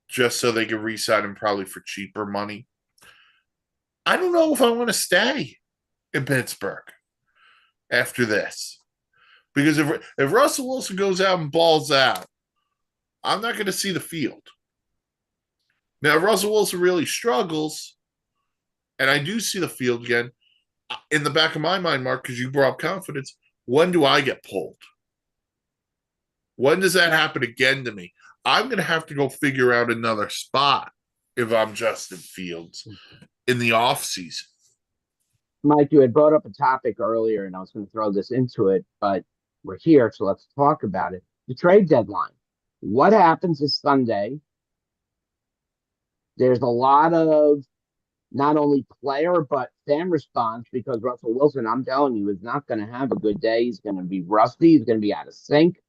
just so they can re-sign him probably for cheaper money, I don't know if I want to stay in Pittsburgh after this. Because if Russell Wilson goes out and balls out, I'm not going to see the field. Now, if Russell Wilson really struggles, and I do see the field again, in the back of my mind, Mark, because you brought up confidence, when do I get pulled? When does that happen again to me? I'm going to have to go figure out another spot if I'm Justin Fields in the offseason. Mike, you had brought up a topic earlier, and I was going to throw this into it, but we're here, so let's talk about it. The trade deadline. What happens is Sunday? There's a lot of not only player, but fan response because Russell Wilson, I'm telling you, is not going to have a good day. He's going to be rusty. He's going to be out of sync.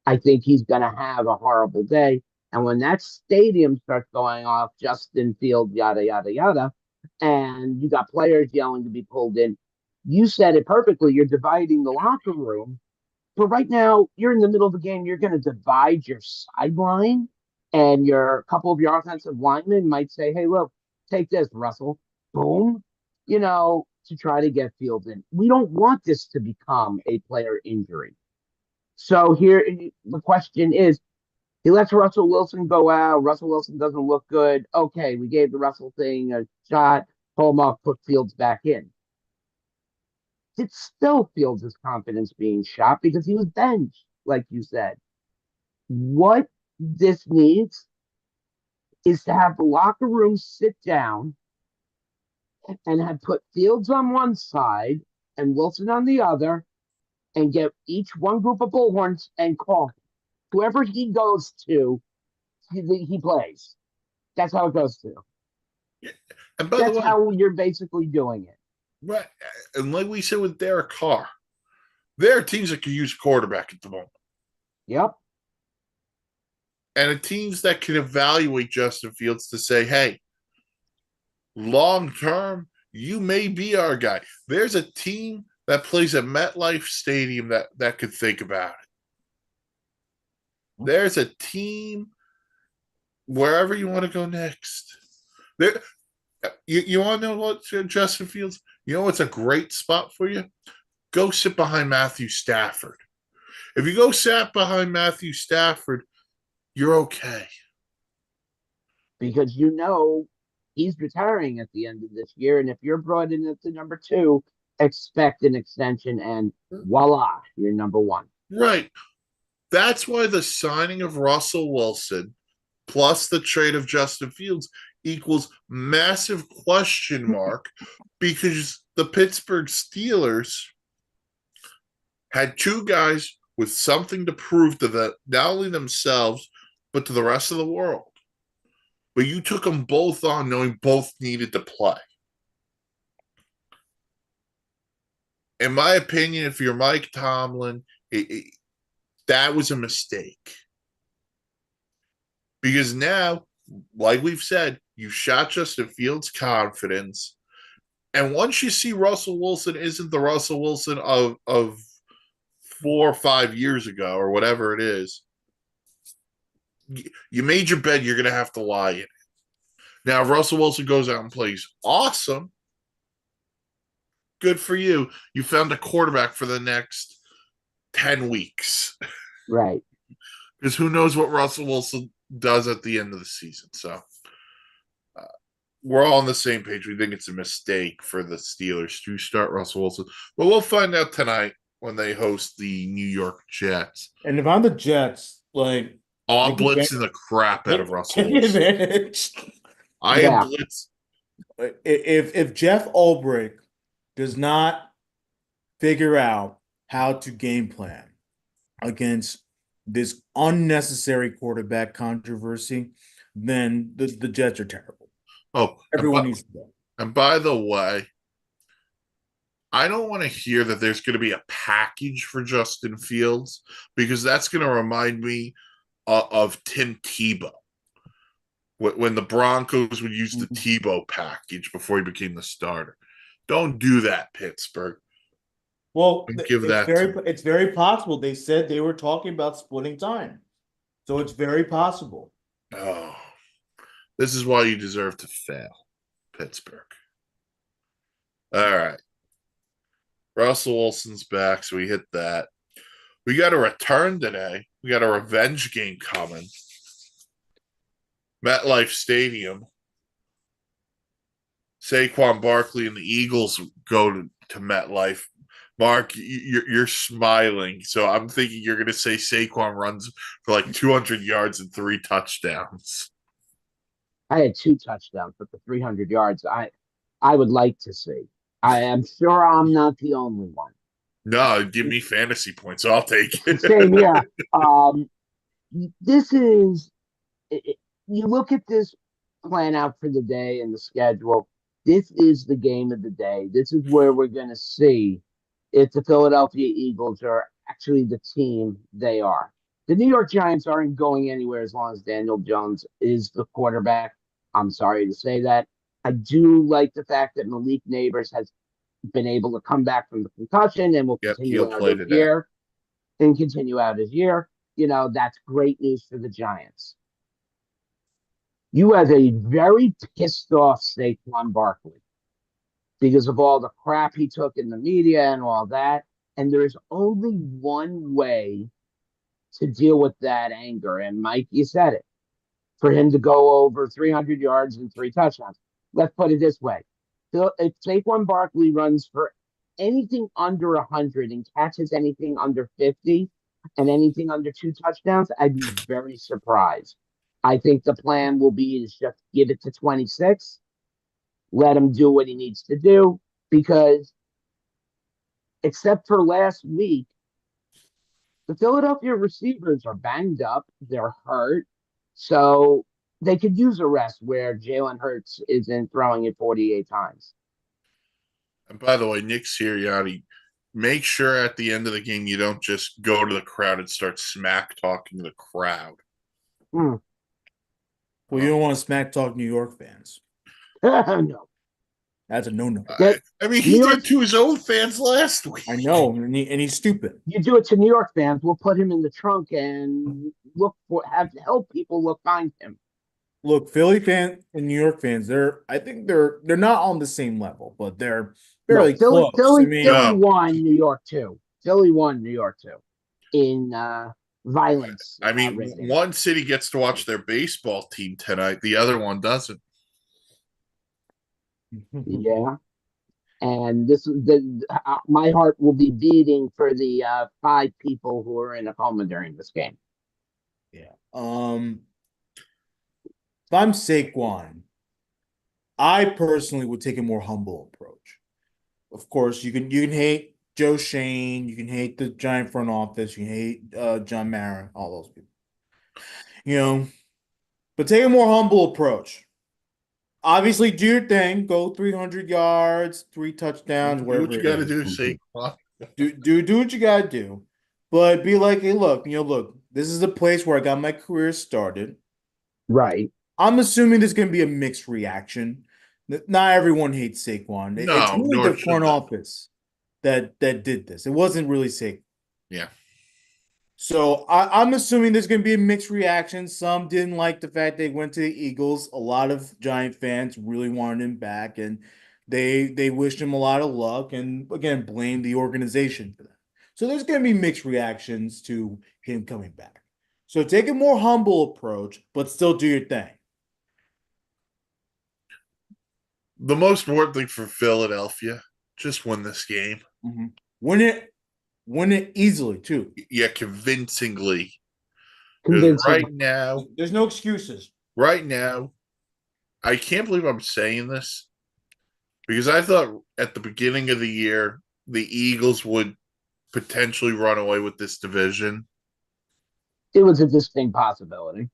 I think he's going to have a horrible day. And when that stadium starts going off, Justin Fields, yada, yada, yada, and you got players yelling to be pulled in, you said it perfectly. You're dividing the locker room. But right now, you're in the middle of the game. You're going to divide your sideline, and a couple of your offensive linemen might say, hey, look, take this, Russell. Boom. To try to get Fields in. We don't want this to become a player injury. So here, the question is, He lets Russell Wilson go out. Russell Wilson doesn't look good. Okay, we gave the Russell thing a shot. Pull him off, put Fields back in. It still feels his confidence being shot because he was benched, like you said. What this needs is to have the locker room sit down and have put Fields on one side and Wilson on the other and get each one group of bullhorns and call whoever he goes to, he plays. That's how it goes to. And by the That's way, how you're basically doing it. right, and like we said with Derek Carr, there are teams that can use quarterback at the moment. Yep. And the teams that can evaluate Justin Fields to say, hey, long term, you may be our guy. There's a team that plays at MetLife Stadium that could think about it. There's a team wherever you want to go next. There, you want to know what, Justin Fields? You know what's a great spot for you? Go sit behind Matthew Stafford. If you go sit behind Matthew Stafford, you're okay. Because he's retiring at the end of this year. And if you're brought in at the number 2, expect an extension and voila, you're number 1. Right. That's why the signing of Russell Wilson plus the trade of Justin Fields equals massive question mark because the Pittsburgh Steelers had 2 guys with something to prove to not only themselves, but to the rest of the world. But you took them both on knowing both needed to play. In my opinion, if you're Mike Tomlin, that was a mistake. Because now, like we've said, you shot Justin Fields' confidence. And once you see Russell Wilson isn't the Russell Wilson of 4 or 5 years ago or whatever it is, you made your bed, you're going to have to lie in it. Now, if Russell Wilson goes out and plays awesome, good for you. You found a quarterback for the next 10 weeks. Right. Because who knows what Russell Wilson does at the end of the season. So we're all on the same page. We think it's a mistake for the Steelers to start Russell Wilson. But we'll find out tonight when they host the New York Jets. And if I'm the Jets, like, I'm blitzing the crap out of Russell Wilson. I am blitz. If Jeff Ulbrich does not figure out how to game plan against this unnecessary quarterback controversy, then the Jets are terrible. Oh, everyone needs to go. And by the way, I don't want to hear that there's going to be a package for Justin Fields because that's going to remind me of Tim Tebow. When the Broncos would use the Tebow package before he became the starter. Don't do that, Pittsburgh. Well, it's very possible. They said they were talking about splitting time. So it's very possible. Oh, this is why you deserve to fail, Pittsburgh. All right. Russell Wilson's back, so we hit that. We got a return today. We got a revenge game coming. MetLife Stadium. Saquon Barkley and the Eagles go to MetLife. Mark, you're smiling, so I'm thinking you're going to say Saquon runs for like 200 yards and 3 touchdowns. I had 2 touchdowns, but the 300 yards, I would like to see. I am sure I'm not the only one. No, give me fantasy points. I'll take it. Same here. This is, you look at this plan out for the day and the schedule. This is the game of the day. This is where we're going to see if the Philadelphia Eagles are actually the team they are. The New York Giants aren't going anywhere as long as Daniel Jones is the quarterback. I'm sorry to say that. I do like the fact that Malik Neighbors has been able to come back from the concussion and will continue out his year. And continue out his year. You know, that's great news for the Giants. You have a very pissed off Saquon Barkley because of all the crap he took in the media and all that. And there's only one way to deal with that anger. And Mike, you said it, for him to go over 300 yards and 3 touchdowns. Let's put it this way. So if Saquon Barkley runs for anything under 100 and catches anything under 50 and anything under 2 touchdowns, I'd be very surprised. I think the plan will be is just give it to 26, let him do what he needs to do, because except for last week, the Philadelphia receivers are banged up, they're hurt, so they could use a rest where Jalen Hurts isn't throwing it 48 times. And by the way, Nick Sirianni, make sure at the end of the game you don't just go to the crowd and start smack talking the crowd. Hmm. Well, you don't want to smack talk New York fans. No. That's a no-no. I mean, he New York- did to his own fans last week. I know, and he's stupid. You do it to New York fans, we'll put him in the trunk and help people look find him. Look, Philly fan and New York fans, I think they're not on the same level, but they're fairly Philly, close. Philly, I mean, Philly won New York too. Philly won New York too in violence. I mean, rating. one city gets to watch their baseball team tonight, the other one doesn't. Yeah. And this is my heart will be beating for the 5 people who are in a coma during this game. Yeah. If I'm Saquon, I personally would take a more humble approach. Of course, you can hate Joe Shane, you can hate the Giant front office, you can hate John Mara, all those people. But take a more humble approach. Obviously, do your thing. Go 300 yards, 3 touchdowns, Do whatever what you it got to is. do, Saquon. Do what you gotta do. But be like, hey, look, this is a place where I got my career started. Right. I'm assuming there's gonna be a mixed reaction. Not everyone hates Saquon. It's No, really nor the should front they. office that did this. It wasn't really Saquon. Yeah. So I'm assuming there's going to be a mixed reaction. Some didn't like the fact they went to the Eagles. A lot of Giant fans really wanted him back, and they wished him a lot of luck. And again, blame the organization for that. So there's going to be mixed reactions to him coming back. So take a more humble approach, but still do your thing. The most important thing for Philadelphia, just win this game. Mm-hmm. Win it easily too. Yeah, convincingly. Convincing. Right now, There's no excuses. Right now, I can't believe I'm saying this because I thought at the beginning of the year the Eagles would potentially run away with this division. It was a distinct possibility.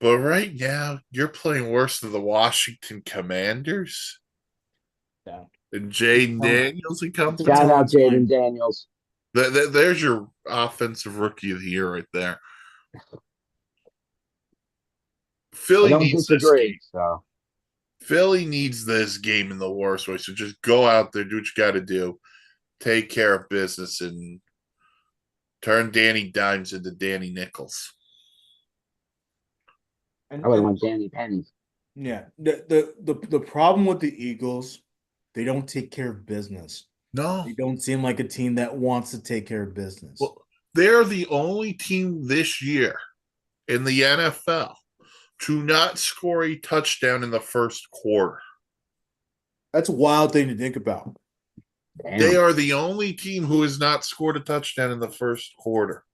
But right now, you're playing worse than the Washington Commanders. Yeah. And Jaden Daniels and company. Shout out Jaden Daniels. There's your offensive rookie of the year right there. Philly needs this game. So Philly needs this game in the worst way. So just go out there, do what you got to do, take care of business, and turn Danny Dimes into Danny Nichols. I would want Danny Pennies. Yeah. The problem with the Eagles, they don't take care of business. No. They don't seem like a team that wants to take care of business. Well, they're the only team this year in the NFL to not score a touchdown in the first quarter. That's a wild thing to think about. Damn. They are the only team who has not scored a touchdown in the first quarter.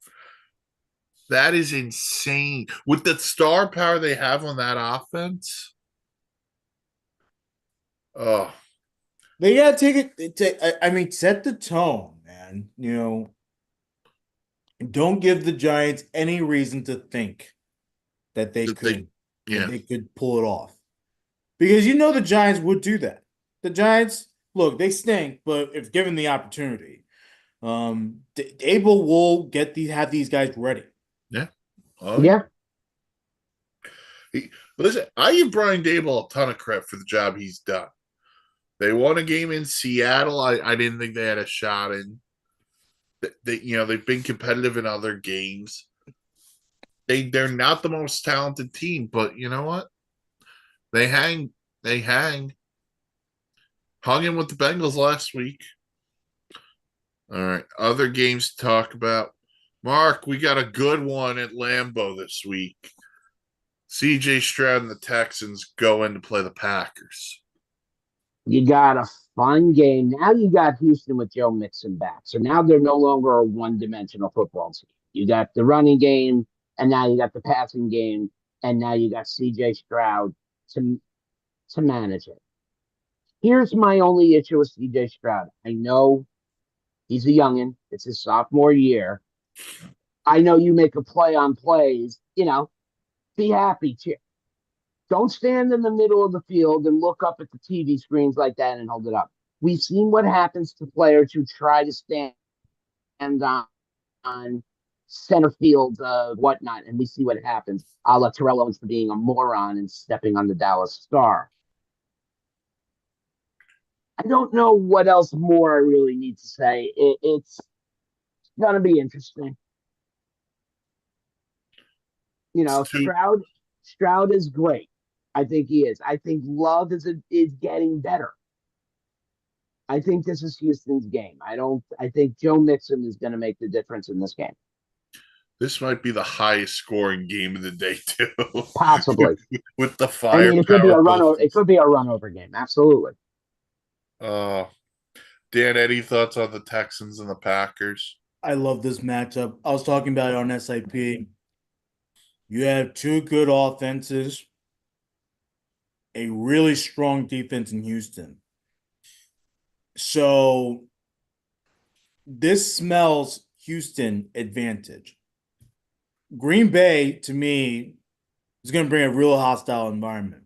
That is insane. With the star power they have on that offense. Oh. They gotta take it. I mean, set the tone, man. Don't give the Giants any reason to think that they could pull it off. Because the Giants would do that. The Giants, look, they stink, but if given the opportunity, Abel will have these guys ready. Yeah. Oh, yeah. Listen, I give Brian Dable a ton of credit for the job he's done. They won a game in Seattle. I didn't think they had a shot in. They've been competitive in other games. They're not the most talented team, but you know what? They hang. They hang. Hung in with the Bengals last week. All right. Other games to talk about. Mark, we got a good one at Lambeau this week. CJ Stroud and the Texans go in to play the Packers. You got a fun game. Now you got Houston with Joe Mixon back. So now they're no longer a one-dimensional football team. You got the running game, and now you got the passing game, and now you got CJ Stroud to manage it. Here's my only issue with CJ Stroud. I know he's a youngin. It's his sophomore year. I know you make a play on plays. Be happy. Cheer. Don't stand in the middle of the field and look up at the TV screens like that and hold it up. We've seen what happens to players who try to stand on center field, whatnot, and we see what happens. A la Terrell Owens for being a moron and stepping on the Dallas Star. I don't know what else more I really need to say. It's going to be interesting. Stroud is great. I think he is. I think Love is getting better. I think this is Houston's game. I think Joe Mixon is going to make the difference in this game. This might be the highest scoring game of the day, too. Possibly. With the I mean, it could be a run. It could be a run over game. Absolutely. Dan, any thoughts on the Texans and the Packers? I love this matchup. I was talking about it on SIP. You have two good offenses, a really strong defense in Houston. So this smells Houston advantage. Green Bay, to me, is going to bring a real hostile environment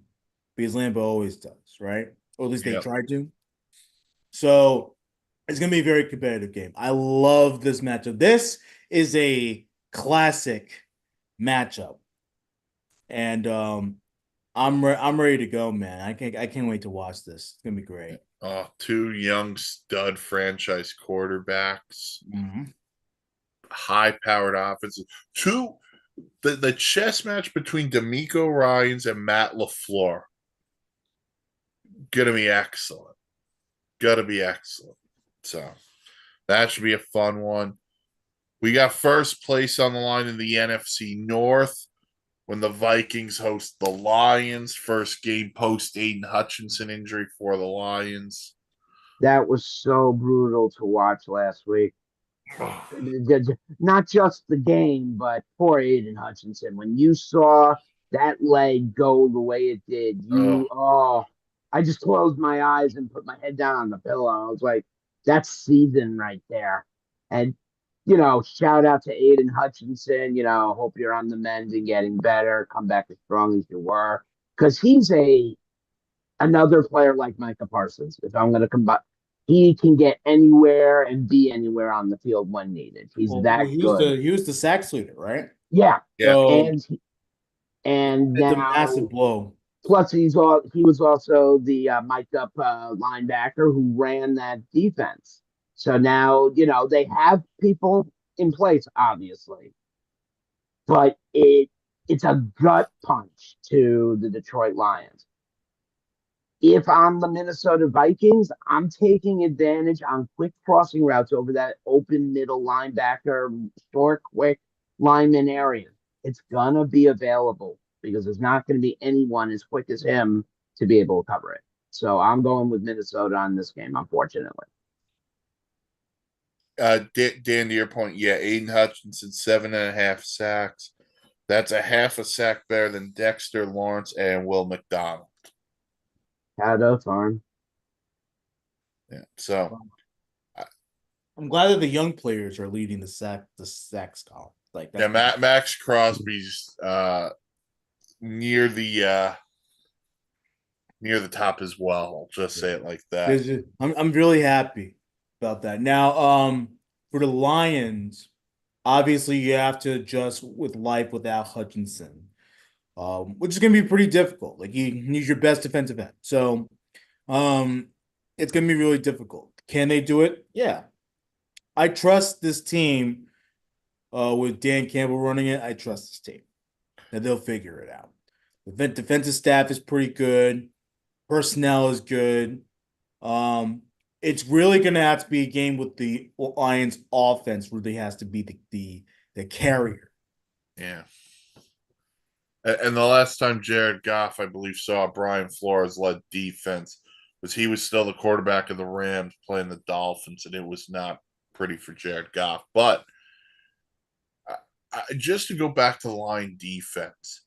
because Lambeau always does, right? Or at least they try to. So it's going to be a very competitive game. I love this matchup. This is a classic matchup. And I'm ready to go, man. I can't wait to watch this. It's going to be great. Two young stud franchise quarterbacks. Mm-hmm. High-powered offenses. The chess match between D'Amico Ryans and Matt LaFleur. Gonna be excellent. So that should be a fun one. We got first place on the line in the NFC North when the Vikings host the Lions. First game post Aiden Hutchinson injury for the Lions. That was so brutal to watch last week. Not just the game, but poor Aiden Hutchinson. When you saw that leg go the way it did, I just closed my eyes and put my head down on the pillow. I was like, that's season right there. And, shout out to Aiden Hutchinson. Hope you're on the mend and getting better. Come back as strong as you were. Because he's another player like Micah Parsons. If I'm going to combine, he can get anywhere and be anywhere on the field when needed. He's good. He was the sacks leader, right? Yeah. So and it's now, a massive blow. Plus, he was also the mic'd up linebacker who ran that defense. So now, they have people in place, obviously. But it's a gut punch to the Detroit Lions. If I'm the Minnesota Vikings, I'm taking advantage on quick crossing routes over that open middle linebacker, short, quick lineman area. It's going to be available because there's not going to be anyone as quick as him to be able to cover it. So I'm going with Minnesota on this game, unfortunately. Dan, to your point, Aiden Hutchinson, 7.5 sacks. That's a half a sack better than Dexter Lawrence and Will McDonald. Shout out farm. Yeah, so I'm glad that the young players are leading the sacks column. Like Max Crosby's near the top as well. I'll just say it like that. I'm really happy about that. Now, for the Lions, obviously you have to adjust with life without Hutchinson. Which is going to be pretty difficult. Like he's your best defensive end. So it's going to be really difficult. Can they do it? Yeah. I trust this team with Dan Campbell running it. I trust this team that they'll figure it out. The defensive staff is pretty good. Personnel is good. It's really going to have to be a game with the Lions offense really has to be the carrier. Yeah. And the last time Jared Goff, I believe, saw Brian Flores led defense was he was still the quarterback of the Rams playing the Dolphins, and it was not pretty for Jared Goff. But just to go back to the line defense,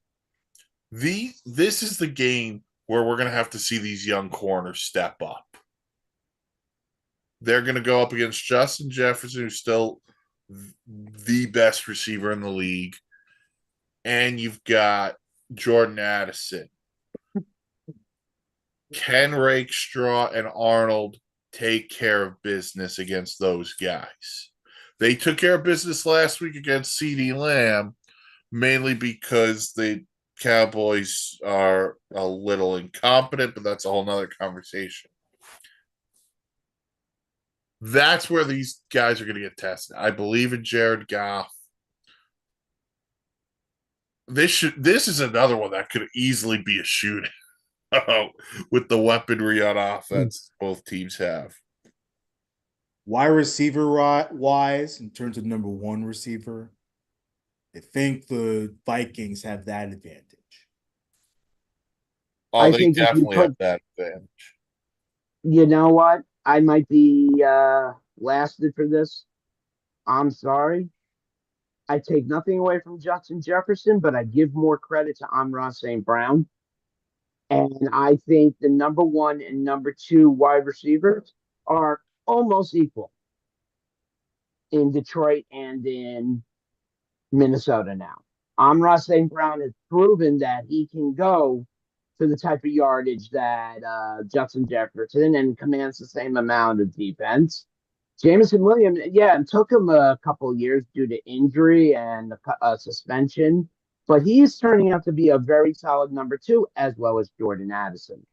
this is the game where we're going to have to see these young corners step up. They're going to go up against Justin Jefferson, who's still the best receiver in the league, and you've got Jordan Addison. Can Rakestraw and Arnold take care of business against those guys? They took care of business last week against CeeDee Lamb, mainly because the Cowboys are a little incompetent, but that's a whole nother conversation. That's where these guys are going to get tested. I believe in Jared Goff. This is another one that could easily be a shooting with the weaponry on offense both teams have. Wide receiver wise, in terms of number one receiver, I think the Vikings have that advantage. Oh, I they think if you definitely put, have that advantage. you know what? I might be lasted for this. I'm sorry. I take nothing away from Justin Jefferson, but I give more credit to Amon St. Brown. And I think the number one and number two wide receivers are almost equal in Detroit and in Minnesota now. Amon St. Brown has proven that he can go to the type of yardage that Justin Jefferson and commands the same amount of defense. Jameson Williams, yeah, it took him a couple of years due to injury and a suspension, but he's turning out to be a very solid number two, as well as Jordan Addison.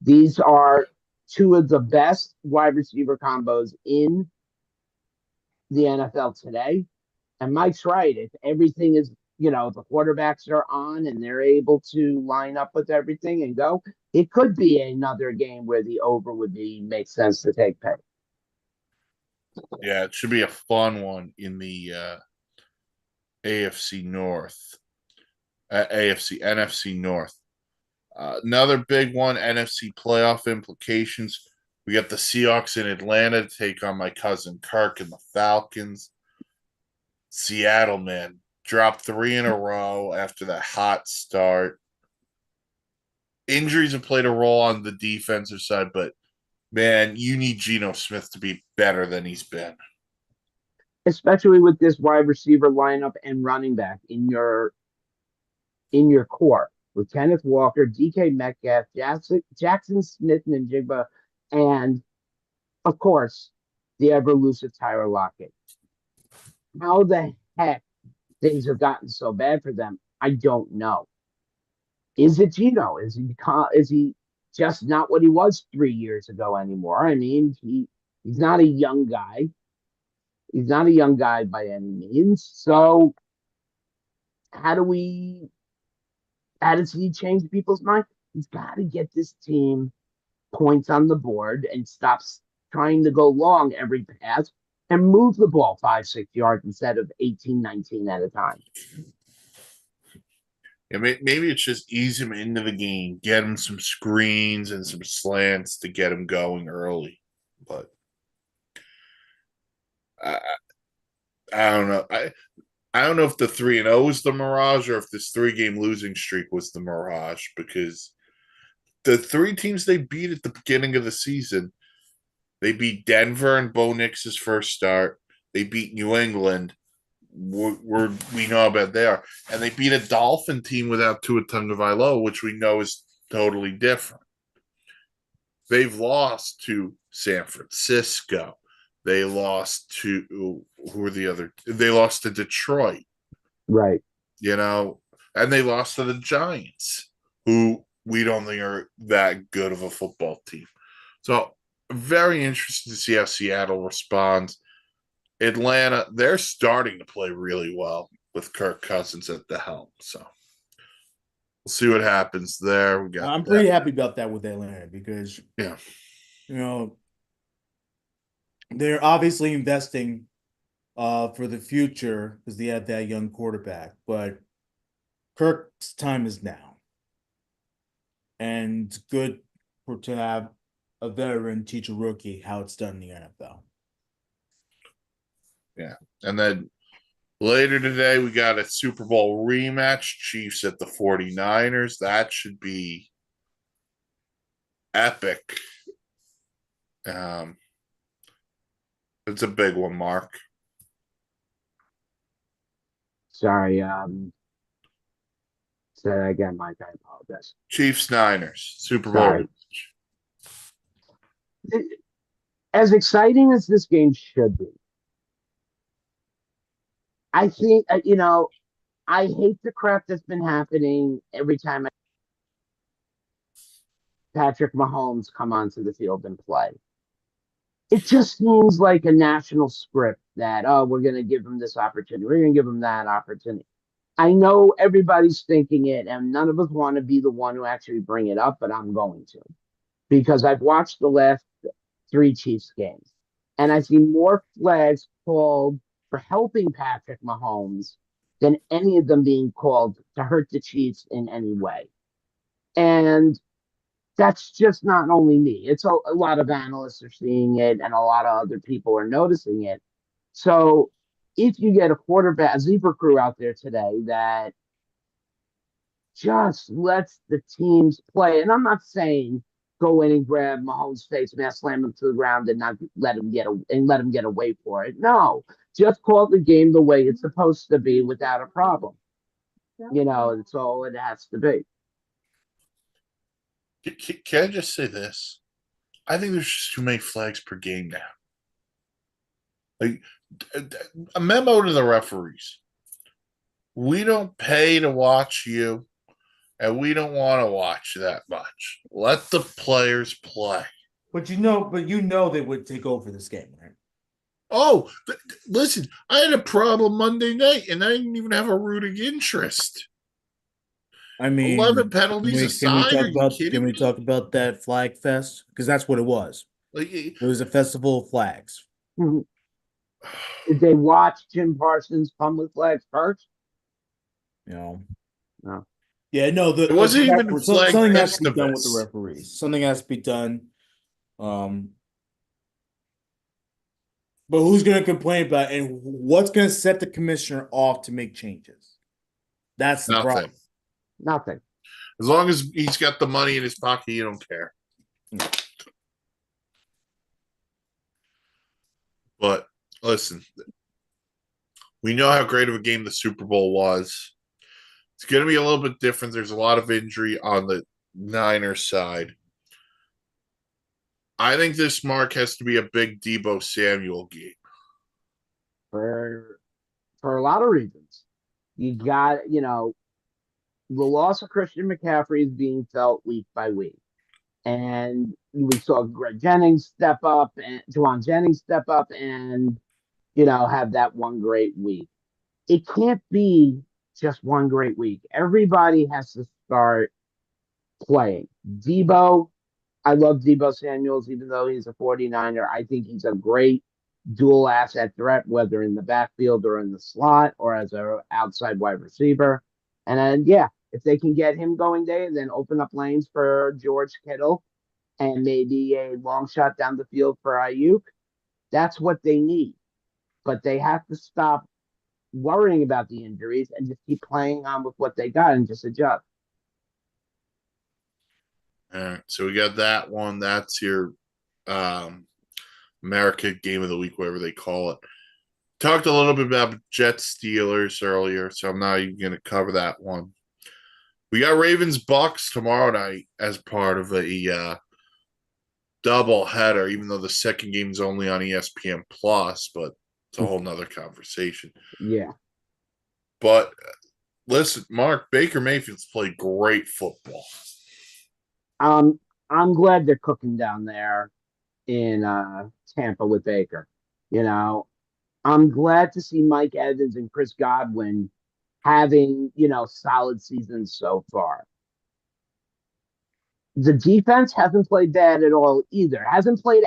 These are two of the best wide receiver combos in the NFL today. And Mike's right. If everything is, the quarterbacks are on and they're able to line up with everything and go, it could be another game where the over would make sense to take pay. Yeah, it should be a fun one in the AFC North, NFC North. Another big one, NFC playoff implications. We got the Seahawks in Atlanta to take on my cousin Kirk and the Falcons. Seattle, man, dropped 3 in a row after that hot start. Injuries have played a role on the defensive side, but man, you need Geno Smith to be better than he's been. Especially with this wide receiver lineup and running back in your core with Kenneth Walker, DK Metcalf, Jackson Smith and Njigba, and of course the ever elusive Tyler Lockett. How the heck things have gotten so bad for them, I don't know. Is it Geno? Is he just not what he was 3 years ago anymore? I mean, he's not a young guy. He's not a young guy by any means. So how does he change people's mind? He's got to get this team points on the board and stop trying to go long every pass and move the ball 5-6 yards instead of 18, 19 at a time. Yeah, maybe it's just ease him into the game, get him some screens and some slants to get him going early. But I don't know. I don't know if the 3-0 was the mirage or if this 3-game losing streak was the mirage, because the 3 teams they beat at the beginning of the season, they beat Denver and Bo Nix's first start. They beat New England. We know about there, and they beat a Dolphin team without Tua Tagovailoa, which we know is totally different. They've lost to San Francisco. They lost to who are the other? They lost to Detroit, right? And they lost to the Giants, who we don't think are that good of a football team. So very interested to see how Seattle responds. Atlanta, they're starting to play really well with Kirk Cousins at the helm. So we'll see what happens there. I'm pretty happy about that with Atlanta because, yeah, they're obviously investing for the future because they have that young quarterback. But Kirk's time is now, and it's good to have a veteran teach a rookie how it's done in the NFL. Yeah. And then later today, we got a Super Bowl rematch, Chiefs at the 49ers. That should be epic. It's a big one, Mark. Sorry, say that again, Mike. I apologize. Chiefs Niners, Super Bowl Sorry. rematch. As exciting as this game should be, I think, I hate the crap that's been happening every time Patrick Mahomes come onto the field and play. It just seems like a national script that, oh, we're going to give him this opportunity. We're going to give him that opportunity. I know everybody's thinking it, and none of us want to be the one who actually bring it up, but I'm going to because I've watched the last 3 Chiefs games, and I see more flags called for helping Patrick Mahomes than any of them being called to hurt the Chiefs in any way. And that's just not only me. It's a lot of analysts are seeing it, and a lot of other people are noticing it. So if you get a quarterback, a zebra crew out there today that just lets the teams play, and I'm not saying go in and grab Mahomes' face mask, slam him to the ground, and not let him get away for it. No, just call the game the way it's supposed to be without a problem. It's all it has to be. Can I just say this? I think there's just too many flags per game now. Like a memo to the referees. We don't pay to watch you, and we don't want to watch that much. Let the players play. But they would take over this game, right? Oh, listen, I had a problem Monday night, and I didn't even have a rooting interest. I mean, 11 penalties aside, are you kidding can we me? talk about that flag fest? Because that's what it was. Like, It was a festival of flags. Did they watch Jim Parsons come with flags first? No. Yeah, no. It wasn't even flag something has to be done with the Festivus. referees. Something has to be done. But who's going to complain about it, and what's going to set the commissioner off to make changes? That's the problem. Nothing. As long as he's got the money in his pocket, you don't care. But listen, we know how great of a game the Super Bowl was. It's going to be a little bit different. There's a lot of injury on the Niners side. I think this mark has to be a big Debo Samuel game. For a lot of reasons. You got, the loss of Christian McCaffrey is being felt week by week. And we saw Greg Jennings step up and Juwan Jennings step up and, have that one great week. It can't be just one great week. Everybody has to start playing. Debo, I love Debo Samuels, even though he's a 49er. I think he's a great dual asset threat, whether in the backfield or in the slot or as an outside wide receiver. And then, if they can get him going there, then open up lanes for George Kittle and maybe a long shot down the field for Ayuk. That's what they need. But they have to stop worrying about the injuries and just keep playing on with what they got and just adjust. All right, so we got that one. That's your America Game of the Week, whatever they call it. Talked a little bit about Jets Steelers earlier, so I'm not even going to cover that one. We got Ravens Bucks tomorrow night as part of a double header, even though the second game is only on ESPN Plus, but it's a whole nother conversation. Yeah. But listen, Mark, Baker Mayfield's played great football. I'm glad they're cooking down there in Tampa with Baker. I'm glad to see Mike Evans and Chris Godwin having, solid seasons so far. The defense hasn't played bad at all either. Hasn't played,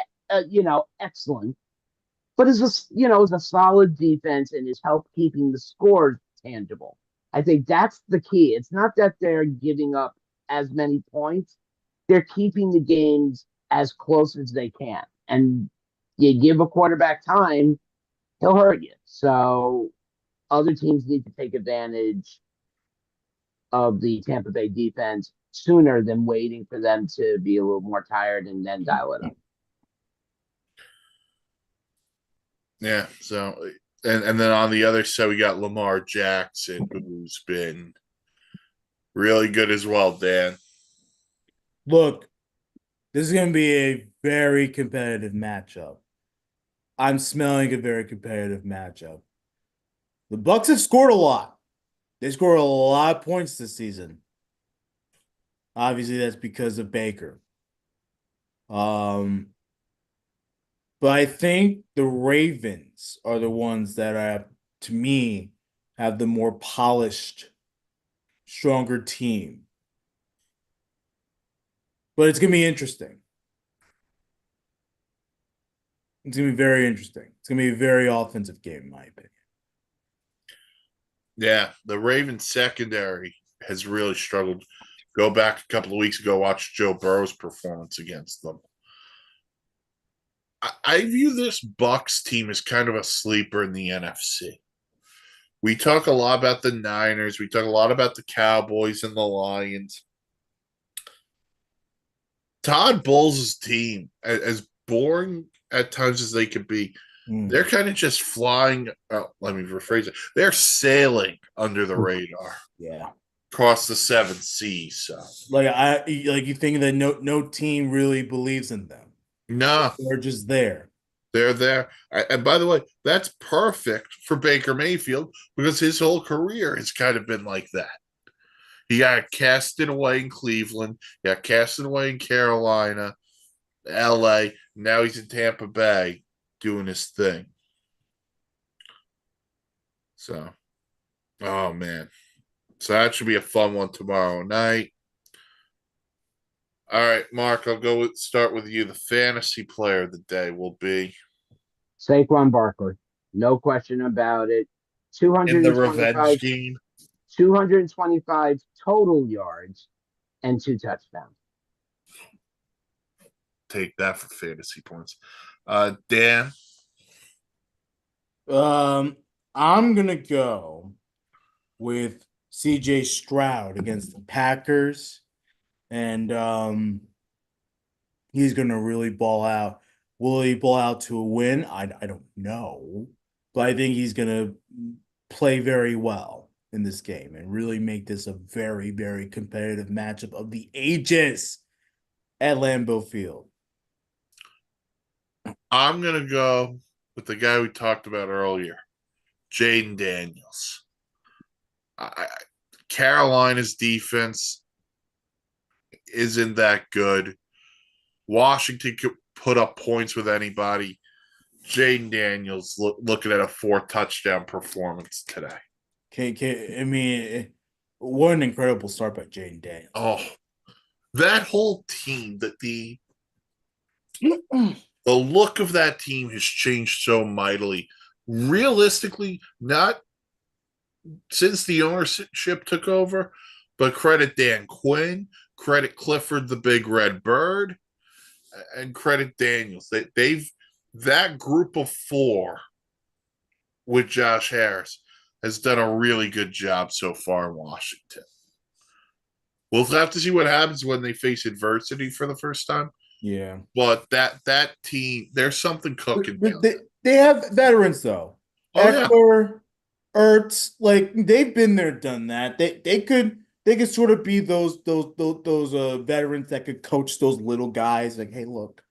excellent, but is a solid defense and is help keeping the scores tangible. I think that's the key. It's not that they're giving up as many points; they're keeping the games as close as they can. And you give a quarterback time, he'll hurt you. So other teams need to take advantage of the Tampa Bay defense sooner than waiting for them to be a little more tired and then dial it up. Yeah. So, and then on the other side, we got Lamar Jackson, who's been really good as well, Dan. Look, this is going to be a very competitive matchup. I'm smelling a very competitive matchup. The Bucks have scored a lot. They scored a lot of points this season. Obviously, that's because of Baker. But I think the Ravens are the ones that are, to me, have the more polished, stronger team. But it's going to be interesting. It's going to be very interesting. It's going to be a very offensive game, in my opinion. Yeah, the Ravens secondary has really struggled. Go back a couple of weeks ago, watch Joe Burrow's performance against them. I view this Bucks team as kind of a sleeper in the NFC. We talk a lot about the Niners. We talk a lot about the Cowboys and the Lions. Todd Bowles' team, as boring at times as they could be, they're kind of just flying. Let me rephrase it. They're sailing under the radar. Yeah. Across the 7 seas. So. Like you think that no team really believes in them. No. They're just there. They're there. And by the way, that's perfect for Baker Mayfield because his whole career has kind of been like that. He got casted away in Cleveland, he got casted away in Carolina, LA. Now he's in Tampa Bay doing his thing. So, oh man. So that should be a fun one tomorrow night. All right, Mark, I'll start with you. The fantasy player of the day will be Saquon Barkley. No question about it. in the revenge 225, game. 225 total yards and 2 touchdowns. Take that for fantasy points. Dan? I'm going to go with CJ Stroud against the Packers. And he's going to really ball out. Will he ball out to a win? I don't know. But I think he's going to play very well in this game and really make this a very, very competitive matchup of the ages at Lambeau Field. I'm going to go with the guy we talked about earlier, Jaden Daniels. Carolina's defense isn't that good. Washington could put up points with anybody. Jaden Daniels looking at a 4-touchdown performance today. I mean, what an incredible start by Jaden Daniels. Oh, that whole team, the look of that team has changed so mightily. Realistically, not since the ownership took over, but credit Dan Quinn, credit Clifford the Big Red Bird, and credit Daniels. That group of 4 with Josh Harris has done a really good job so far in Washington. We'll have to see what happens when they face adversity for the first time. Yeah. But that team, there's something cooking. They have veterans though. Oh, Eckler, Ertz, like they've been there, done that. They could sort of be those veterans that could coach those little guys. Like, hey, look,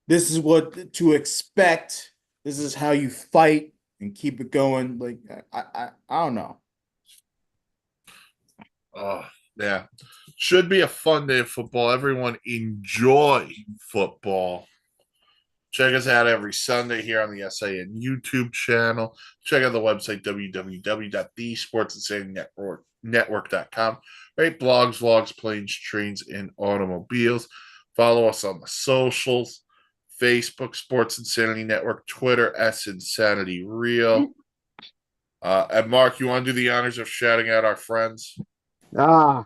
this is what to expect. This is how you fight and keep it going. Like, I don't know. Oh, yeah. Should be a fun day of football. Everyone enjoy football. Check us out every Sunday here on the SAN YouTube channel. Check out the website, www.thesportsinsanitynetwork.com. Right? Blogs, vlogs, planes, trains, and automobiles. Follow us on the socials, Facebook, Sports Insanity Network, Twitter, S Insanity Real. And Mark, you want to do the honors of shouting out our friends? Ah,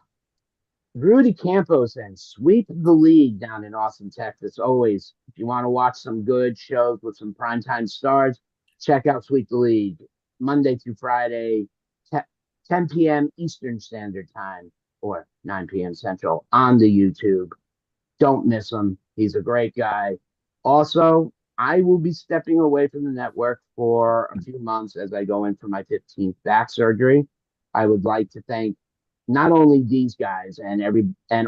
Rudy Campos and Sweep the League down in Austin, Texas. Always, if you want to watch some good shows with some primetime stars, check out Sweep the League Monday through Friday, 10 p.m. Eastern Standard Time or 9 p.m. Central on the YouTube. Don't miss him. He's a great guy. Also, I will be stepping away from the network for a few months as I go in for my 15th back surgery. I would like to thank not only these guys and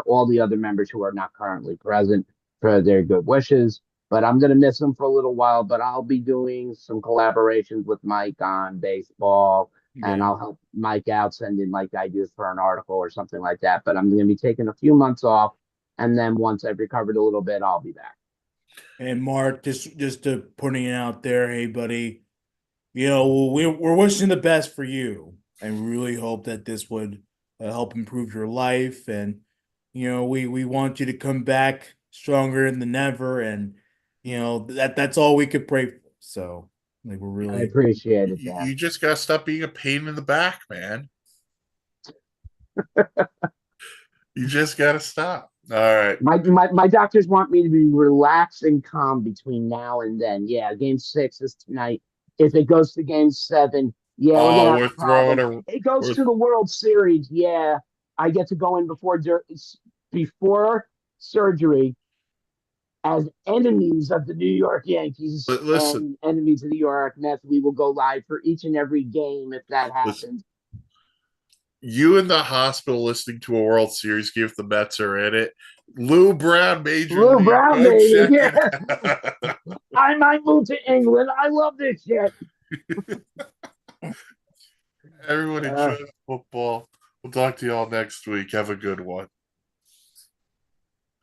all the other members who are not currently present for their good wishes, but I'm going to miss them for a little while. But I'll be doing some collaborations with Mike on baseball, and I'll help Mike out sending like ideas for an article or something like that. But I'm going to be taking a few months off, and then once I've recovered a little bit, I'll be back. And Mark, just to putting it out there, hey buddy, we're wishing the best for you, and we really hope that this would help improve your life. And we want you to come back stronger than ever, and that's all we could pray for. So, like, we're I really appreciate it, Dan. You just gotta stop being a pain in the back, man. You just gotta stop. All right. My doctors want me to be relaxed and calm between now and then. Yeah, game 6 is tonight. If it goes to game 7, yeah, we're gonna Oh, have we're a throwing problem. a. It goes We're, to the World Series. Yeah, I get to go in before surgery as enemies of the New York Yankees listen, and enemies of the New York Mets. We will go live for each and every game if that listen. happens. You in the hospital listening to a World Series game if the Mets are in it. Lou Brown, Major Lou League. Brown, Go baby. check Yeah. it out. I might move to England. I love this shit. Everyone enjoy football. We'll talk to you all next week. Have a good one.